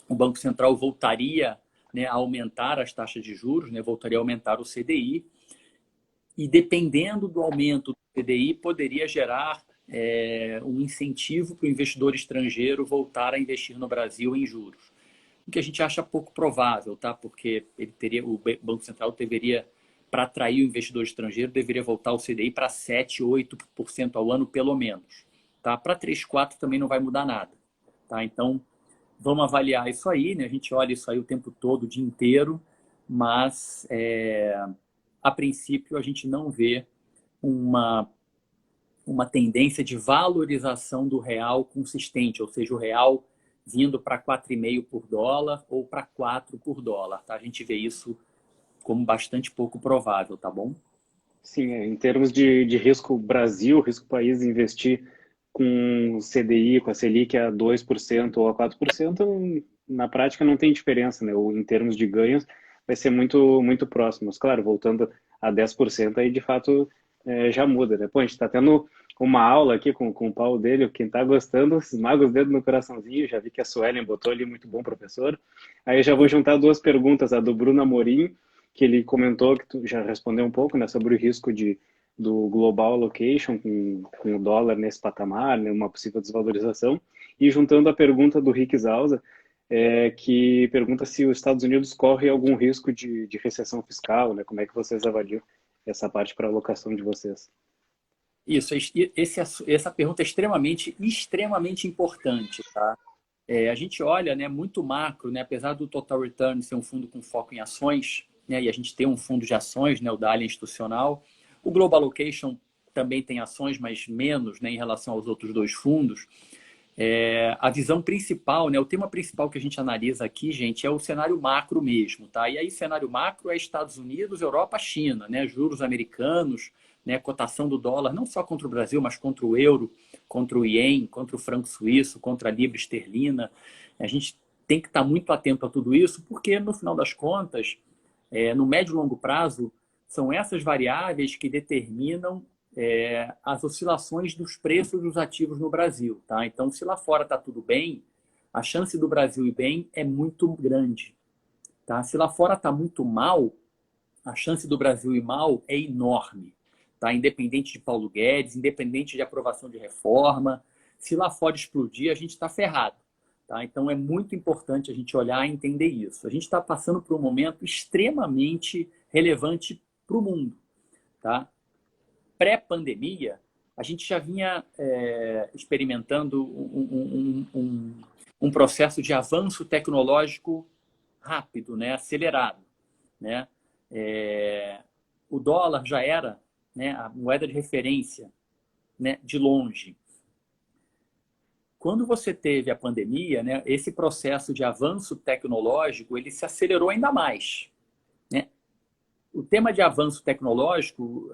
o Banco Central voltaria, né, a aumentar as taxas de juros, né? Voltaria a aumentar o CDI, e dependendo do aumento do CDI, poderia gerar um incentivo para o investidor estrangeiro voltar a investir no Brasil em juros. O que a gente acha pouco provável, tá? Porque o Banco Central deveria, para atrair o investidor estrangeiro, deveria voltar o CDI para 7%, 8% ao ano, pelo menos. Tá? Para 3, 4 também não vai mudar nada. Tá? Então, vamos avaliar isso aí, né? A gente olha isso aí o tempo todo, o dia inteiro, mas a princípio a gente não vê uma tendência de valorização do real consistente, ou seja, o real vindo para 4,5 por dólar ou para 4 por dólar. Tá? A gente vê isso como bastante pouco provável, tá bom? Sim, em termos de risco Brasil, risco país, investir com o CDI, com a Selic a 2% ou a 4%, na prática não tem diferença, né? Ou em termos de ganhos, vai ser muito, muito próximos. Claro, voltando a 10%, aí de fato já muda, né? Pô, a gente está tendo uma aula aqui com o Paulo dele, quem está gostando, esmaga os dedos no coraçãozinho, já vi que a Suelen botou ali, muito bom, professor. Aí eu já vou juntar duas perguntas, a do Bruno Amorim, que ele comentou, que tu já respondeu um pouco, né, sobre o risco do global allocation com o dólar nesse patamar, né, uma possível desvalorização, e juntando a pergunta do Rick Zausa, que pergunta se os Estados Unidos correm algum risco de recessão fiscal, né, como é que vocês avaliam essa parte para a alocação de vocês? Isso, essa pergunta é extremamente importante, tá? A gente olha, né, muito macro, né, apesar do Total Return ser um fundo com foco em ações, né, e a gente tem um fundo de ações, né, o Dalian Institucional, o Global Allocation também tem ações, mas menos, né, em relação aos outros dois fundos. A visão principal, né, o tema principal que a gente analisa aqui, gente, é o cenário macro mesmo, tá? E aí, cenário macro é Estados Unidos, Europa, China, né? Juros americanos, né? Cotação do dólar, não só contra o Brasil, mas contra o euro, contra o ien, contra o franco suíço, contra a libra esterlina. A gente tem que estar muito atento a tudo isso, porque no final das contas, no médio e longo prazo, são essas variáveis que determinam as oscilações dos preços dos ativos no Brasil. Tá? Então, se lá fora está tudo bem, a chance do Brasil ir bem é muito grande. Tá? Se lá fora está muito mal, a chance do Brasil ir mal é enorme. Tá? Independente de Paulo Guedes, independente de aprovação de reforma, se lá fora explodir, a gente está ferrado. Tá? Então, é muito importante a gente olhar e entender isso. A gente está passando por um momento extremamente relevante para o mundo. Tá? Pré-pandemia, a gente já vinha experimentando um processo de avanço tecnológico rápido, né, acelerado. Né? O dólar já era, né, a moeda de referência, né, de longe. quando você teve a pandemia, né, esse processo de avanço tecnológico, ele se acelerou ainda mais, né? O tema de avanço tecnológico,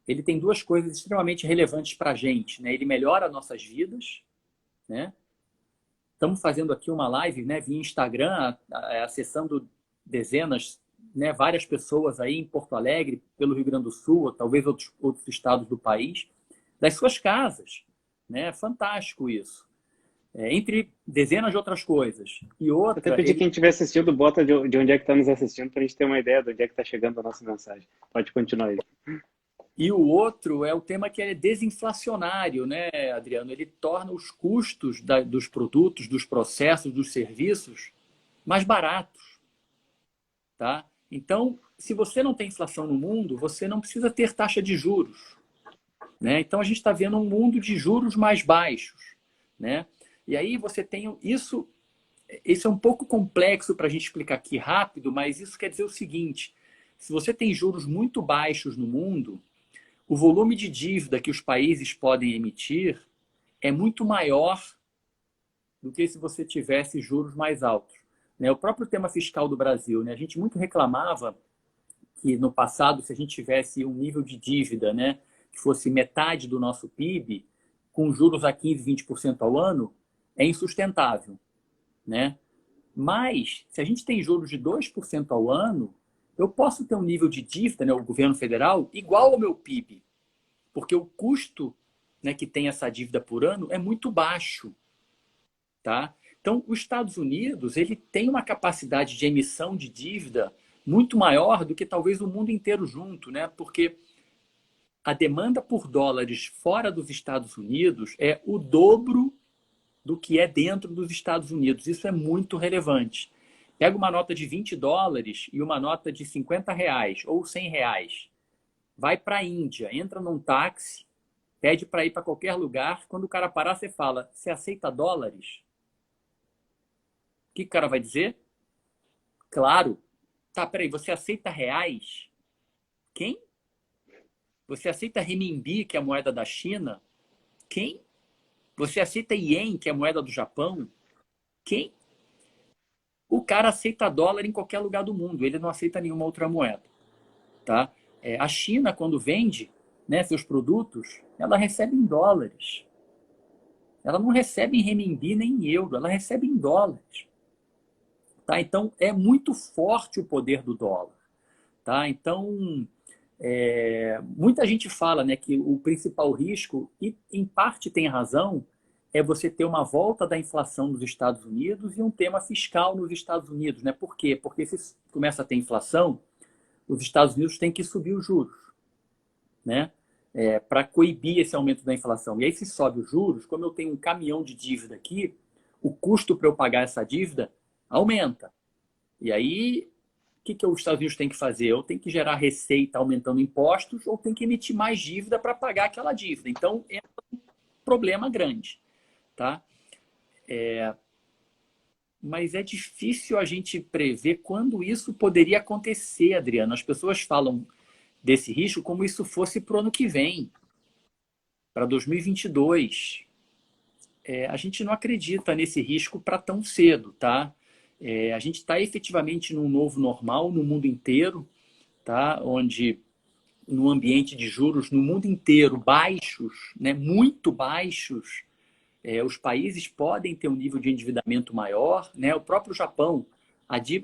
ele tem duas coisas extremamente relevantes para a gente, né? Ele melhora nossas vidas, né? Estamos fazendo aqui uma live, né, via Instagram, acessando dezenas, né, várias pessoas aí em Porto Alegre, pelo Rio Grande do Sul, ou talvez outros estados do país, das suas casas, né? Fantástico isso. Entre dezenas de outras coisas. E Até outra, pedir quem estiver assistindo, bota de onde é que está nos assistindo para a gente ter uma ideia de onde é que está chegando a nossa mensagem. Pode continuar aí. e o outro é o tema que é desinflacionário, né, Adriano? Ele torna os custos dos produtos, dos processos, dos serviços mais baratos, tá? Então, se você não tem inflação no mundo, você não precisa ter taxa de juros, né? Então, a gente está vendo um mundo de juros mais baixos, né? E aí você tem isso. Isso é um pouco complexo para a gente explicar aqui rápido, mas isso quer dizer o seguinte: se você tem juros muito baixos no mundo, o volume de dívida que os países podem emitir é muito maior do que se você tivesse juros mais altos. Né? O próprio tema fiscal do Brasil, né? A gente muito reclamava que no passado, se a gente tivesse um nível de dívida, né, que fosse metade do nosso PIB, com juros a 15, 20% ao ano, é insustentável, né? Mas, se a gente tem juros de 2% ao ano, eu posso ter um nível de dívida, né, o governo federal, igual ao meu PIB, porque o custo, né, que tem essa dívida por ano é muito baixo, tá? Então, os Estados Unidos, ele tem uma capacidade de emissão de dívida muito maior do que talvez o mundo inteiro junto, né? Porque a demanda por dólares fora dos Estados Unidos é o dobro do que é dentro dos Estados Unidos. Isso é muito relevante. Pega uma nota de $20 e uma nota de R$ 50 ou R$ 100. Vai para a Índia, entra num táxi, pede para ir para qualquer lugar. Quando o cara parar, você fala: você aceita dólares? O que o cara vai dizer? Claro. Tá, peraí, você aceita reais? Quem? Você aceita renminbi, que é a moeda da China? Quem? Você aceita ien, que é a moeda do Japão? Quem? O cara aceita dólar em qualquer lugar do mundo, ele não aceita nenhuma outra moeda, tá? A China, quando vende, né, seus produtos, ela recebe em dólares. Ela não recebe em renminbi nem em euro, ela recebe em dólares. Tá? Então, é muito forte o poder do dólar. Tá? Então, muita gente fala, né, que o principal risco, e em parte tem razão, é você ter uma volta da inflação nos Estados Unidos e um tema fiscal nos Estados Unidos. Né? Por quê? Porque se começa a ter inflação, os Estados Unidos têm que subir os juros, né? Para coibir esse aumento da inflação. E aí, se sobe os juros, como eu tenho um caminhão de dívida aqui, o custo para eu pagar essa dívida aumenta. E aí, o que os Estados Unidos têm que fazer? Ou tem que gerar receita aumentando impostos, ou tem que emitir mais dívida para pagar aquela dívida. Então, é um problema grande, tá? Mas é difícil a gente prever quando isso poderia acontecer, Adriano. As pessoas falam desse risco como isso fosse para o ano que vem, para 2022. A gente não acredita nesse risco para tão cedo, tá? A gente está efetivamente num novo normal no mundo inteiro, tá? Onde no ambiente de juros no mundo inteiro baixos, né? Muito baixos, os países podem ter um nível de endividamento maior, né? O próprio Japão,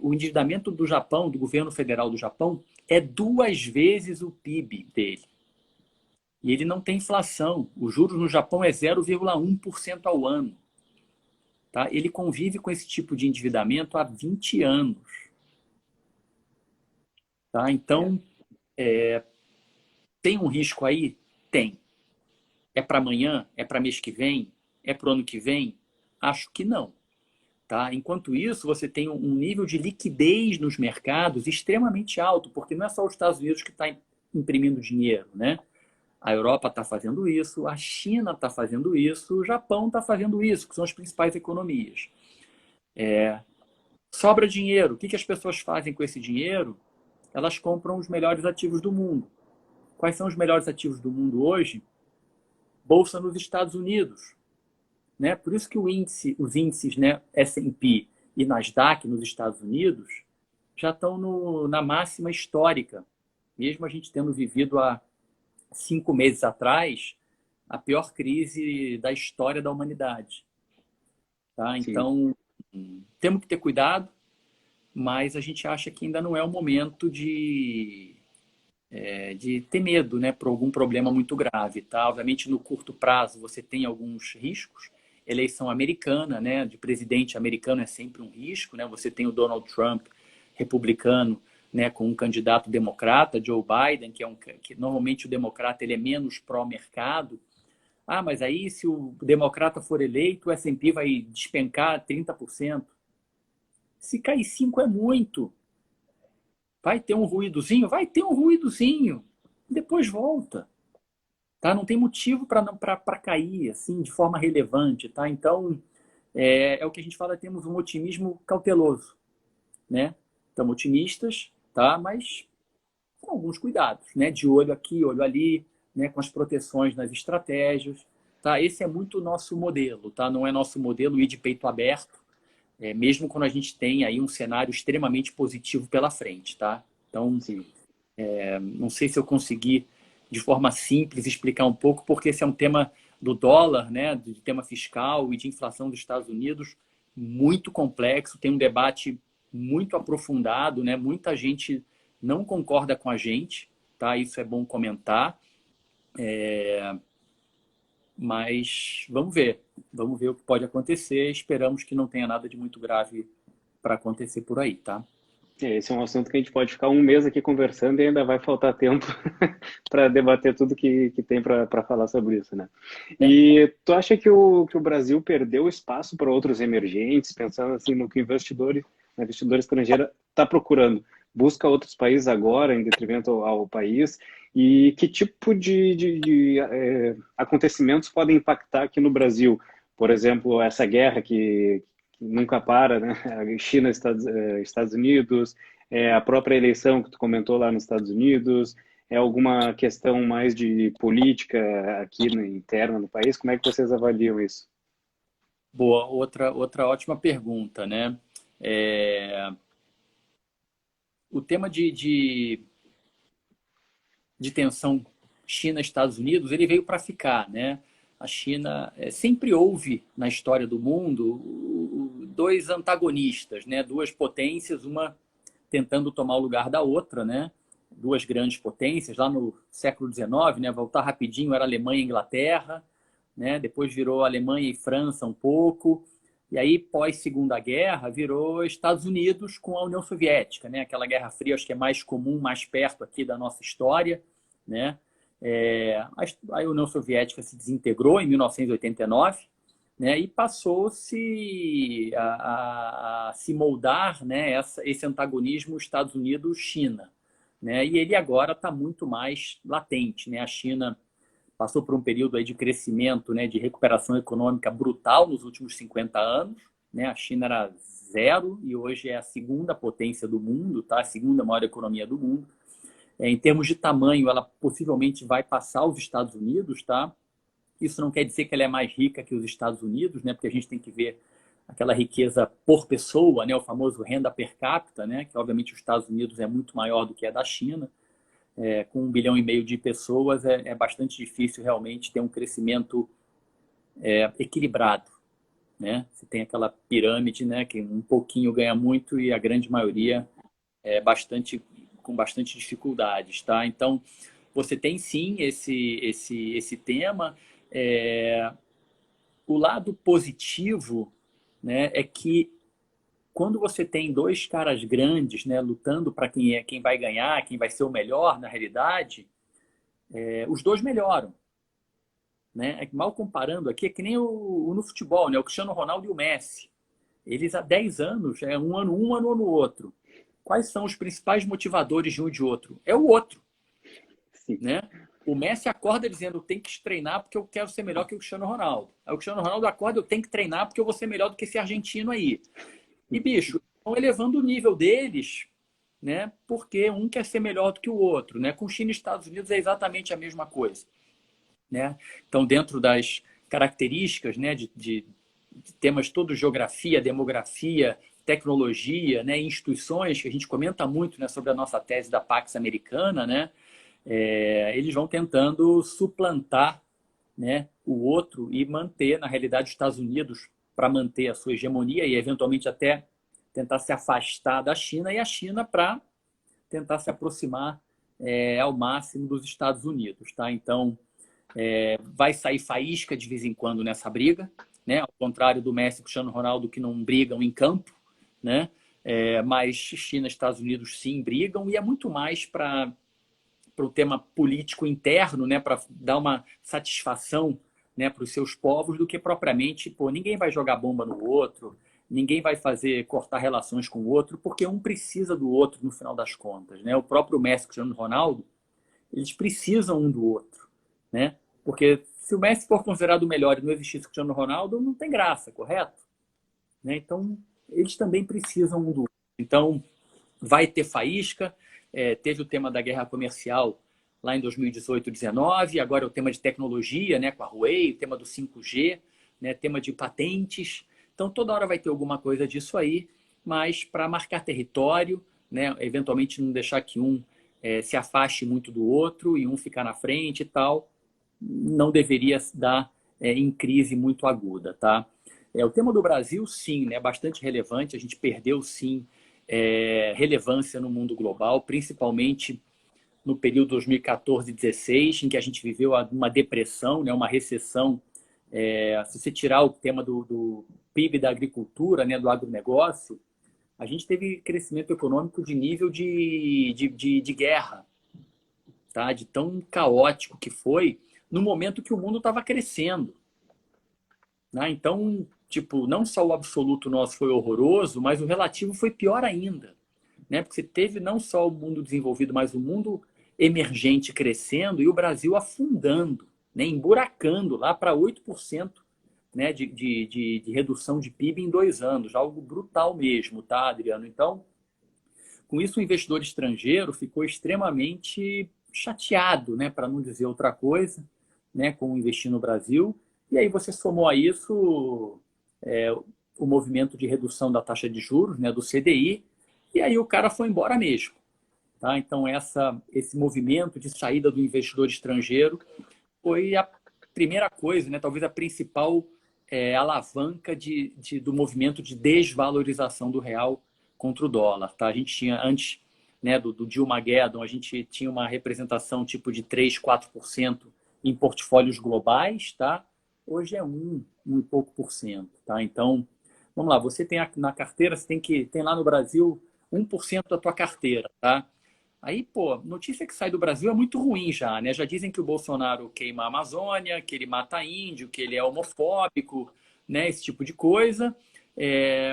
o endividamento do Japão, do governo federal do Japão, é 2 vezes o PIB dele. E ele não tem inflação. O juros no Japão é 0,1% ao ano. Tá? Ele convive com esse tipo de endividamento há 20 anos. Tá? Então, tem um risco aí? Tem. É para amanhã? É para mês que vem? É para o ano que vem? Acho que não. Tá? Enquanto isso, você tem um nível de liquidez nos mercados extremamente alto, porque não é só os Estados Unidos que está imprimindo dinheiro, né? A Europa está fazendo isso, a China está fazendo isso, o Japão está fazendo isso, que são as principais economias. Sobra dinheiro. O que as pessoas fazem com esse dinheiro? Elas compram os melhores ativos do mundo. Quais são os melhores ativos do mundo hoje? Bolsa nos Estados Unidos. né? Por isso que os índices, né, S&P e Nasdaq nos Estados Unidos já estão na máxima histórica, mesmo a gente tendo vivido há 5 meses atrás a pior crise da história da humanidade. Tá? Sim. Então, temos que ter cuidado, mas a gente acha que ainda não é o momento de ter medo, né, por algum problema muito grave. Tá? Obviamente, no curto prazo, você tem alguns riscos. Eleição americana, né, de presidente americano é sempre um risco. Né? Você tem o Donald Trump, republicano, né, com um candidato democrata, Joe Biden, que normalmente o democrata ele é menos pró-mercado. Ah, mas aí se o democrata for eleito, o S&P vai despencar 30%. Se cair 5 é muito. Vai ter um ruídozinho? Vai ter um ruídozinho. Depois volta. Tá? Não tem motivo para cair assim de forma relevante. Tá? Então, é o que a gente fala, temos um otimismo cauteloso. Né? Estamos otimistas, tá? Mas com alguns cuidados. Né? De olho aqui, olho ali, né? Com as proteções nas estratégias. Tá? Esse é muito o nosso modelo. Tá? Não é nosso modelo ir de peito aberto. Mesmo quando a gente tem aí um cenário extremamente positivo pela frente, tá? Então, Sim. não sei se eu consegui, de forma simples, explicar um pouco, porque esse é um tema do dólar, né, de tema fiscal e de inflação dos Estados Unidos, muito complexo, tem um debate muito aprofundado, né? Muita gente não concorda com a gente, tá? Isso é bom comentar, mas vamos ver o que pode acontecer. Esperamos que não tenha nada de muito grave para acontecer por aí, tá? Esse é um assunto que a gente pode ficar um mês aqui conversando e ainda vai faltar tempo para debater tudo que tem para falar sobre isso, né? E tu acha que o Brasil perdeu espaço para outros emergentes, pensando assim no que o investidor estrangeiro está procurando? Busca outros países agora, em detrimento ao país? E que tipo de acontecimentos podem impactar aqui no Brasil? Por exemplo, essa guerra que nunca para, né? China, Estados Unidos, a própria eleição que tu comentou lá nos Estados Unidos, é alguma questão mais de política aqui interna no país? Como é que vocês avaliam isso? Boa, outra ótima pergunta, né? O tema de tensão China-Estados Unidos, ele veio para ficar, né? A China sempre houve na história do mundo dois antagonistas, né? Duas potências, uma tentando tomar o lugar da outra, né? Duas grandes potências lá no século XIX, né? Voltar rapidinho era Alemanha e Inglaterra, né? Depois virou Alemanha e França um pouco. E aí, pós Segunda Guerra, virou Estados Unidos com a União Soviética, né? Aquela Guerra Fria, acho que é mais comum, mais perto aqui da nossa história, né? A União Soviética se desintegrou em 1989, né? E passou-se a se moldar, né? Esse antagonismo Estados Unidos-China, né? E ele agora está muito mais latente, né? A China passou por um período aí de crescimento, né, de recuperação econômica brutal nos últimos 50 anos. Né? A China era zero e hoje é a segunda potência do mundo, tá? A segunda maior economia do mundo. Em termos de tamanho, ela possivelmente vai passar os Estados Unidos. Tá? Isso não quer dizer que ela é mais rica que os Estados Unidos, né? Porque a gente tem que ver aquela riqueza por pessoa, né? O famoso renda per capita, né? Que obviamente os Estados Unidos é muito maior do que a da China. Com 1,5 bilhão de pessoas, é bastante difícil realmente ter um crescimento equilibrado. Né? Você tem aquela pirâmide, né, que um pouquinho ganha muito e a grande maioria com bastante dificuldades. Tá? Então, você tem sim esse tema. O lado positivo, né, é que quando você tem dois caras grandes, né, lutando para quem vai ganhar, quem vai ser o melhor na realidade, os dois melhoram. Né? Mal comparando aqui, é que nem no futebol, né? O Cristiano Ronaldo e o Messi. Eles há 10 anos, um ano no outro. Quais são os principais motivadores de um e de outro? É o outro. Sim. Né? O Messi acorda dizendo, tem que treinar porque eu quero ser melhor que o Cristiano Ronaldo. Aí o Cristiano Ronaldo acorda, eu tenho que treinar porque eu vou ser melhor do que esse argentino aí. E, bicho, estão elevando o nível deles, né? Porque um quer ser melhor do que o outro. Né? Com China e Estados Unidos é exatamente a mesma coisa. Né? Então, dentro das características, né, de temas todos, geografia, demografia, tecnologia, né, instituições, que a gente comenta muito, né, sobre a nossa tese da Pax Americana, né, eles vão tentando suplantar, né, o outro e manter, na realidade, os Estados Unidos para manter a sua hegemonia e, eventualmente, até tentar se afastar da China, e a China para tentar se aproximar ao máximo dos Estados Unidos. Tá? Então, vai sair faísca de vez em quando nessa briga, né? Ao contrário do Messi e Cristiano Ronaldo, que não brigam em campo, né? Mas China e Estados Unidos sim brigam, e é muito mais para o tema político interno, né? Para dar uma satisfação, né, para os seus povos, do que propriamente, pô, ninguém vai jogar bomba no outro, ninguém vai fazer cortar relações com o outro, porque um precisa do outro no final das contas, né? O próprio Messi e Cristiano Ronaldo, eles precisam um do outro, né? Porque se o Messi for considerado o melhor e não existisse o Cristiano Ronaldo, não tem graça, correto? Né? Então, eles também precisam um do outro. Então, vai ter faísca. Teve o tema da guerra comercial lá em 2018, 2019. Agora é o tema de tecnologia, né, com a Huawei, o tema do 5G, né, tema de patentes. Então, toda hora vai ter alguma coisa disso aí, mas para marcar território, né, eventualmente não deixar que um se afaste muito do outro e um ficar na frente e tal, não deveria dar em crise muito aguda, tá? O tema do Brasil, sim, é, né, bastante relevante. A gente perdeu, sim, relevância no mundo global, principalmente no período 2014-16, em que a gente viveu uma depressão, né, uma recessão. Se você tirar o tema do PIB da agricultura, né, do agronegócio, a gente teve crescimento econômico de nível de guerra, tá? De tão caótico que foi no momento que o mundo estava crescendo. Né? Então, tipo, não só o absoluto nosso foi horroroso, mas o relativo foi pior ainda. Né? Porque você teve não só o mundo desenvolvido, mas o mundo emergente crescendo e o Brasil afundando, né? Emburacando lá para 8%, né? de redução de PIB em 2 anos. Algo brutal mesmo, tá, Adriano? Então, com isso, o investidor estrangeiro ficou extremamente chateado, né? Para não dizer outra coisa, né? Com investir no Brasil. E aí você somou a isso o movimento de redução da taxa de juros, né? Do CDI, e aí o cara foi embora mesmo. Tá? Então, esse movimento de saída do investidor estrangeiro foi a primeira coisa, né? Talvez a principal alavanca do movimento de desvalorização do real contra o dólar. Tá? A gente tinha, antes, né, do Dilma-Geddon, a gente tinha uma representação tipo de 3, 4% em portfólios globais. Tá? Hoje é 1 e pouco por cento. Tá? Então, vamos lá, você tem na carteira, você tem lá no Brasil 1% da tua carteira. Tá? Aí, pô, notícia que sai do Brasil é muito ruim já, né? Já dizem que o Bolsonaro queima a Amazônia, que ele mata índio, que ele é homofóbico, né? Esse tipo de coisa.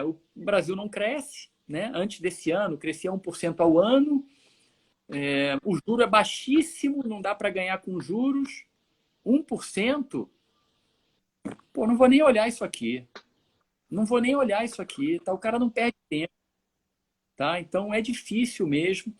O Brasil não cresce, né? Antes desse ano, crescia 1% ao ano. O juro é baixíssimo, não dá para ganhar com juros. 1%? Pô, não vou nem olhar isso aqui. Não vou nem olhar isso aqui, tá? O cara não perde tempo, tá? Então é difícil mesmo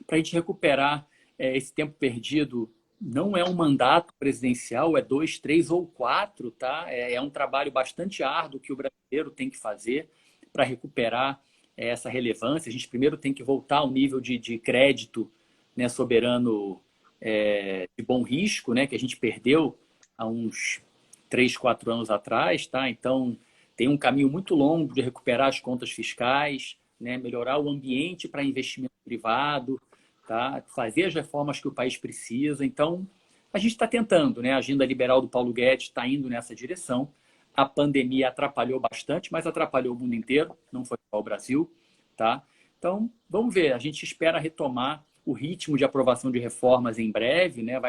para a gente recuperar esse tempo perdido. Não é um mandato presidencial, é 2, 3 ou 4, tá? É um trabalho bastante árduo que o brasileiro tem que fazer para recuperar essa relevância. A gente primeiro tem que voltar ao nível de crédito, né, soberano de bom risco, né, que a gente perdeu há uns 3, 4 anos atrás, tá? Então, tem um caminho muito longo de recuperar as contas fiscais, né, melhorar o ambiente para investimento privado, tá? Fazer as reformas que o país precisa. Então, a gente está tentando, né? A agenda liberal do Paulo Guedes está indo nessa direção. A pandemia atrapalhou bastante, mas atrapalhou o mundo inteiro, não foi só o Brasil, tá? Então, vamos ver. A gente espera retomar o ritmo de aprovação de reformas em breve, né?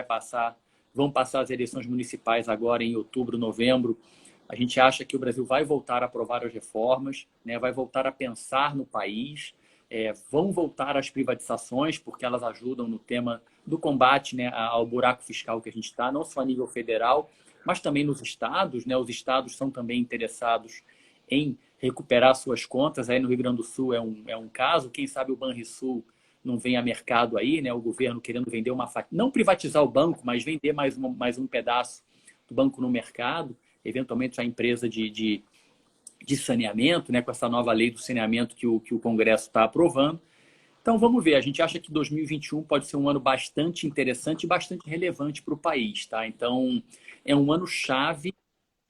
Vão passar as eleições municipais agora em outubro, novembro. A gente acha que o Brasil vai voltar a aprovar as reformas, né? Vai voltar a pensar no país. Vão voltar às privatizações, porque elas ajudam no tema do combate, né, ao buraco fiscal que a gente está, não só a nível federal, mas também nos estados. Né? Os estados são também interessados em recuperar suas contas. Aí no Rio Grande do Sul é um caso. Quem sabe o Banrisul não vem a mercado aí, né? O governo querendo vender uma fatia, não privatizar o banco, mas vender mais um pedaço do banco no mercado, eventualmente a empresa de saneamento, né, com essa nova lei do saneamento que o Congresso está aprovando. Então, vamos ver. A gente acha que 2021 pode ser um ano bastante interessante e bastante relevante para o país. Tá? Então, é um ano chave,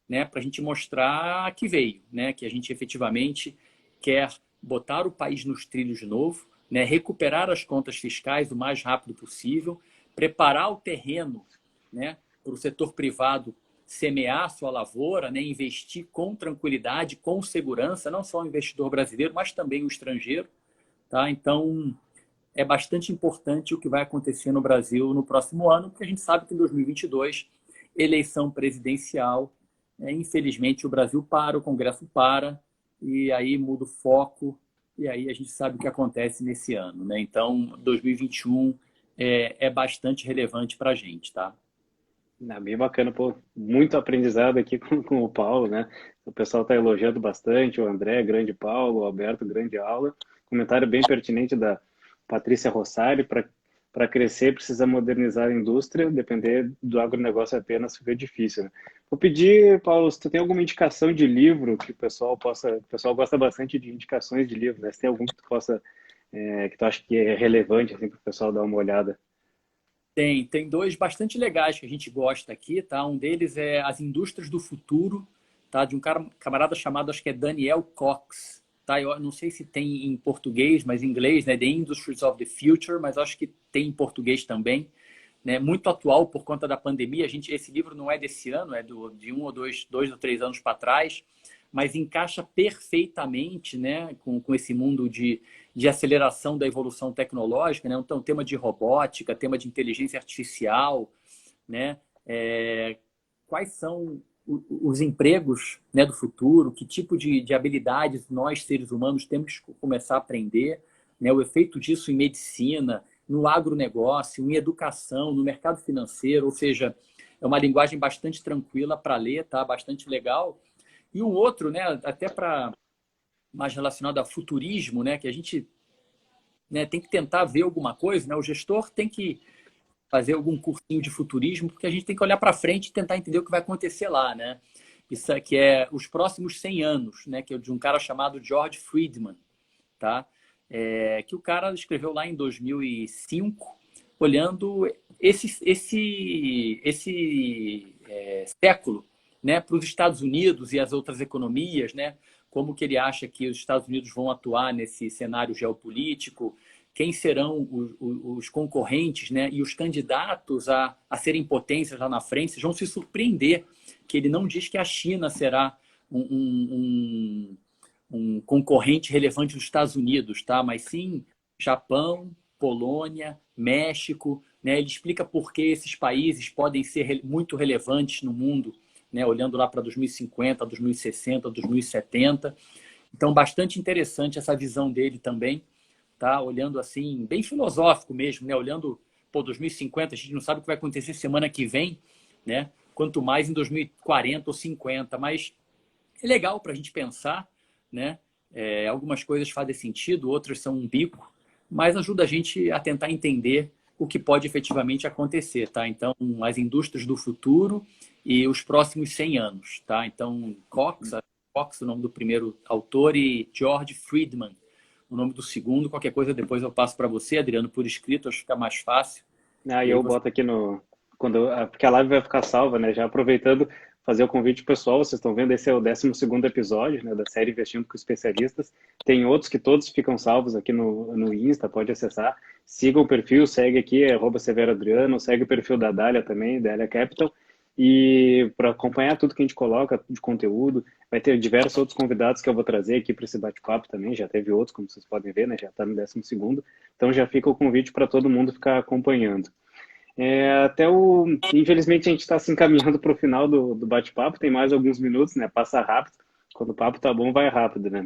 né, para a gente mostrar que veio, né, que a gente efetivamente quer botar o país nos trilhos de novo, né, recuperar as contas fiscais o mais rápido possível, preparar o terreno, né, para o setor privado semear a sua lavoura, né, investir com tranquilidade, com segurança, não só o investidor brasileiro, mas também o estrangeiro. Tá? Então, é bastante importante o que vai acontecer no Brasil no próximo ano, porque a gente sabe que em 2022, eleição presidencial, infelizmente o Brasil para, o Congresso para, e aí muda o foco, e aí a gente sabe o que acontece nesse ano. Né? Então, 2021 é bastante relevante para a gente. Tá? Bem bacana, pô, muito aprendizado aqui com o Paulo, né? O pessoal está elogiando bastante, o André, grande Paulo, o Alberto, grande aula. Comentário bem pertinente da Patrícia Rossari, para crescer precisa modernizar a indústria, depender do agronegócio apenas fica difícil, né? Vou pedir, Paulo, se tu tem alguma indicação de livro que o pessoal gosta bastante de indicações de livro, né? Se tem algum que tu possa, que tu acha que é relevante, assim, para o pessoal dar uma olhada. Tem dois bastante legais que a gente gosta aqui, tá? Um deles é As Indústrias do Futuro, tá? De um camarada chamado, acho que é Daniel Cox, tá? Eu não sei se tem em português, mas em inglês, né? The Industries of the Future, mas acho que tem em português também, né? Muito atual por conta da pandemia. Esse livro não é desse ano, é de um ou dois ou três anos para trás, mas encaixa perfeitamente, né, com esse mundo de aceleração da evolução tecnológica, né? Então, tema de robótica, tema de inteligência artificial, né? Quais são os empregos, né, do futuro, que tipo de habilidades nós, seres humanos, temos que começar a aprender, né? O efeito disso em medicina, no agronegócio, em educação, no mercado financeiro, ou seja, é uma linguagem bastante tranquila para ler, tá? Bastante legal. E um outro, né, até para mais relacionado a futurismo, né, que a gente, né, tem que tentar ver alguma coisa, né? O gestor tem que fazer algum cursinho de futurismo, porque a gente tem que olhar para frente e tentar entender o que vai acontecer lá, né? Isso aqui é os próximos 100 anos, né, que é de um cara chamado George Friedman, tá? Que o cara escreveu lá em 2005, olhando esse século, né, para os Estados Unidos e as outras economias, né? Como que ele acha que os Estados Unidos vão atuar nesse cenário geopolítico, quem serão os concorrentes, né, e os candidatos a serem potências lá na frente. Vocês vão se surpreender que ele não diz que a China será um concorrente relevante dos Estados Unidos, tá? Mas sim Japão, Polônia, México, né? Ele explica por que esses países podem ser muito relevantes no mundo, né? Olhando lá para 2050, 2060, 2070. Então, bastante interessante essa visão dele também, tá? Olhando assim, bem filosófico mesmo, né? Olhando, pô, 2050, a gente não sabe o que vai acontecer semana que vem, né? Quanto mais em 2040 ou 50, mas é legal para a gente pensar, né? Algumas coisas fazem sentido, outras são um bico, mas ajuda a gente a tentar entender o que pode efetivamente acontecer, tá? Então, as indústrias do futuro e os próximos 100 anos, tá? Então, Cox, o nome do primeiro autor, e George Friedman, o nome do segundo. Qualquer coisa depois eu passo para você, Adriano, por escrito, acho que fica mais fácil. Aí E aí eu você... boto aqui no. Porque a live vai ficar salva, né? Já aproveitando, fazer o convite pessoal. Vocês estão vendo, esse é o 12º episódio, né, da série Investindo com Especialistas. Tem outros que todos ficam salvos aqui no Insta, pode acessar. Siga o perfil, segue aqui, @Severo Adriano, segue o perfil da Dália também, Dália Capital. E para acompanhar tudo que a gente coloca de conteúdo, vai ter diversos outros convidados que eu vou trazer aqui para esse bate-papo também. Já teve outros, como vocês podem ver, né? Já está no 12º. Então já fica o convite para todo mundo ficar acompanhando. Infelizmente a gente está se encaminhando para o final do bate-papo, tem mais alguns minutos, né? Passa rápido. Quando o papo tá bom, vai rápido, né?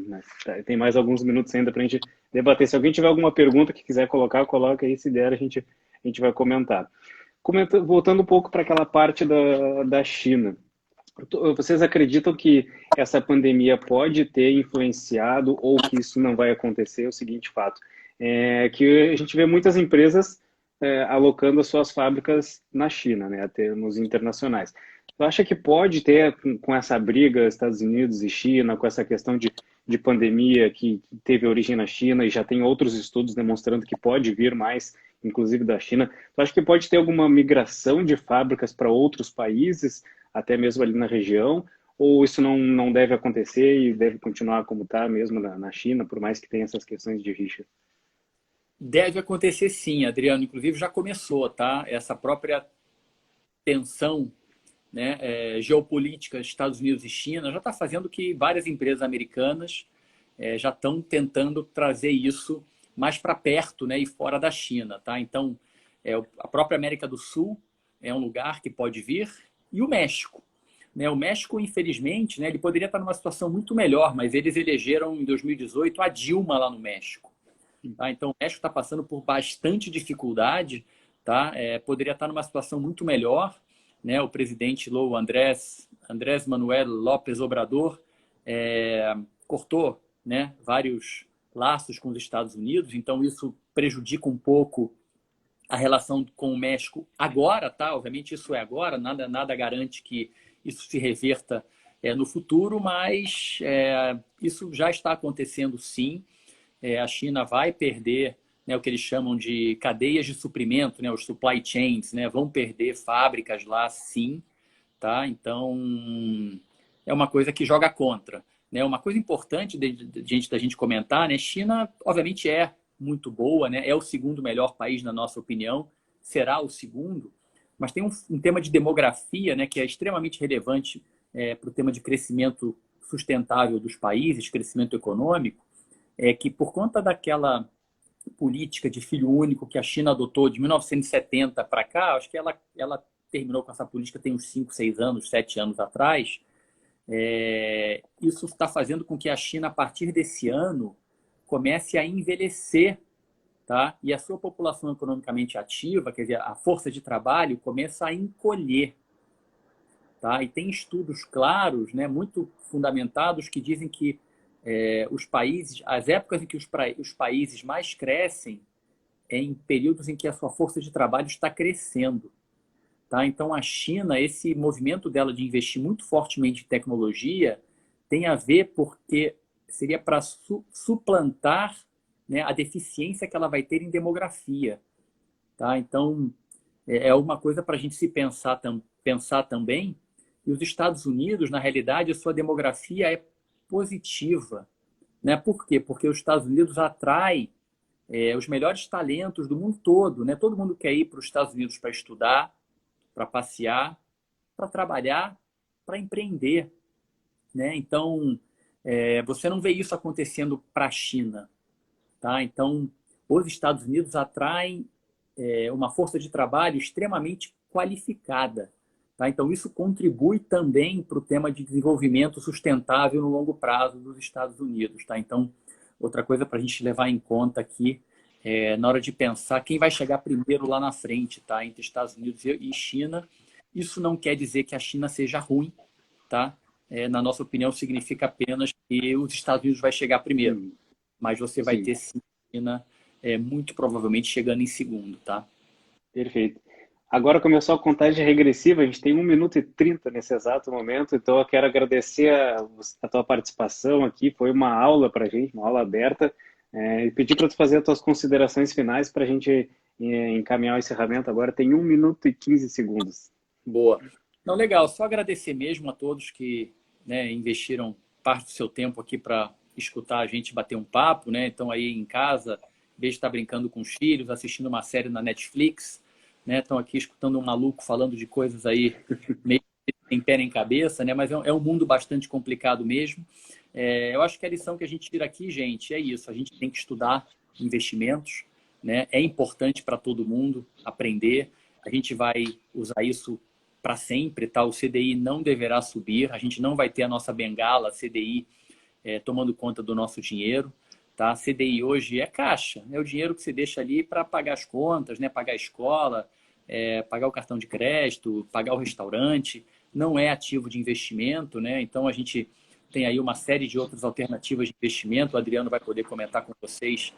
Tem mais alguns minutos ainda para a gente debater. Se alguém tiver alguma pergunta que quiser colocar, coloca aí, se der, a gente vai comentar. Voltando um pouco para aquela parte da China. Vocês acreditam que essa pandemia pode ter influenciado ou que isso não vai acontecer? É o seguinte fato, que a gente vê muitas empresas alocando as suas fábricas na China, né, a termos internacionais. Tu acha que pode ter, com essa briga Estados Unidos e China, com essa questão de pandemia que teve origem na China e já tem outros estudos demonstrando que pode vir mais, inclusive da China, tu acha que pode ter alguma migração de fábricas para outros países, até mesmo ali na região, ou isso não deve acontecer e deve continuar como está mesmo na China, por mais que tenha essas questões de rixa? Deve acontecer sim, Adriano. Inclusive já começou, tá? Essa própria tensão, né, geopolítica Estados Unidos e China já está fazendo que várias empresas americanas já estão tentando trazer isso mais para perto, né, e fora da China, tá? Então, a própria América do Sul é um lugar que pode vir, e o México. Né? O México, infelizmente, né, ele poderia estar numa situação muito melhor, mas eles elegeram em 2018 a Dilma lá no México. Tá? Então, o México está passando por bastante dificuldade, tá? Poderia estar numa situação muito melhor, né? O presidente Lou Andrés Manuel López Obrador cortou, né, vários laços com os Estados Unidos, então isso prejudica um pouco a relação com o México agora, tá? Obviamente isso é agora, nada garante que isso se reverta no futuro, mas isso já está acontecendo sim. A China vai perder, né, o que eles chamam de cadeias de suprimento, né, os supply chains, né, vão perder fábricas lá sim, tá? Então é uma coisa que joga contra, né? Uma coisa importante da gente comentar, né? China obviamente é muito boa, né? É o segundo melhor país na nossa opinião, será o segundo, mas tem um tema de demografia, né, que é extremamente relevante para o tema de crescimento sustentável dos países, crescimento econômico, que por conta daquela política de filho único que a China adotou de 1970 para cá, acho que ela terminou com essa política tem uns 5, 6 anos, 7 anos atrás, isso está fazendo com que a China, a partir desse ano, comece a envelhecer, tá? E a sua população economicamente ativa, quer dizer, a força de trabalho, começa a encolher. Tá? E tem estudos claros, né, muito fundamentados, que dizem que os países, as épocas em que os países mais crescem é em períodos em que a sua força de trabalho está crescendo. Tá? Então, a China, esse movimento dela de investir muito fortemente em tecnologia, tem a ver porque seria para suplantar, né, a deficiência que ela vai ter em demografia. Tá? Então, é uma coisa para a gente se pensar também. E os Estados Unidos, na realidade, a sua demografia é positiva. Né? Por quê? Porque os Estados Unidos atrai os melhores talentos do mundo todo. Né? Todo mundo quer ir para os Estados Unidos para estudar, para passear, para trabalhar, para empreender. Né? Então, você não vê isso acontecendo para a China. Tá? Então, os Estados Unidos atraem uma força de trabalho extremamente qualificada. Tá? Então, isso contribui também para o tema de desenvolvimento sustentável no longo prazo dos Estados Unidos. Tá? Então, outra coisa para a gente levar em conta aqui, na hora de pensar quem vai chegar primeiro lá na frente, tá? Entre Estados Unidos e China. Isso não quer dizer que a China seja ruim. Tá? Na nossa opinião, significa apenas que os Estados Unidos vai chegar primeiro. Mas você vai ter sim a China muito provavelmente chegando em segundo. Tá? Perfeito. Agora começou a contagem regressiva, a gente tem 1 minuto e 30 nesse exato momento, então eu quero agradecer a tua participação aqui, foi uma aula para a gente, uma aula aberta, e pedir para tu fazer as tuas considerações finais para a gente encaminhar o encerramento agora, tem 1 minuto e 15 segundos. Boa. Não, legal, só agradecer mesmo a todos que, né, investiram parte do seu tempo aqui para escutar a gente bater um papo, né? Então aí em casa, em vez de estar brincando com os filhos, assistindo uma série na Netflix, né? Estão aqui escutando um maluco falando de coisas aí meio sem pé nem cabeça, né? Mas é um mundo bastante complicado mesmo. Eu acho que a lição que a gente tira aqui, gente, é isso. A gente tem que estudar investimentos, né? É importante para todo mundo aprender. A gente vai usar isso para sempre, tá? O CDI não deverá subir. A gente não vai ter a nossa bengala CDI tomando conta do nosso dinheiro. Tá? CDI hoje é caixa, é o dinheiro que você deixa ali para pagar as contas, né? Pagar a escola, pagar o cartão de crédito, pagar o restaurante. Não é ativo de investimento, né? Então a gente tem aí uma série de outras alternativas de investimento. O Adriano vai poder comentar com vocês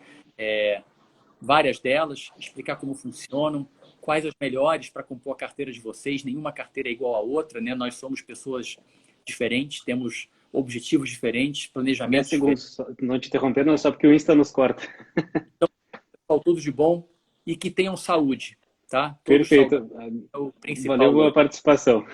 várias delas, explicar como funcionam, quais as melhores para compor a carteira de vocês. Nenhuma carteira é igual à outra, né? Nós somos pessoas diferentes, temos objetivos diferentes, 10 planejamentos diferentes. segundos, não te interrompendo, não, só porque o Insta nos corta. Pessoal, todos de bom e que tenham saúde, tá? Todos Perfeito. saudáveis é o principal Valeu a hoje. participação.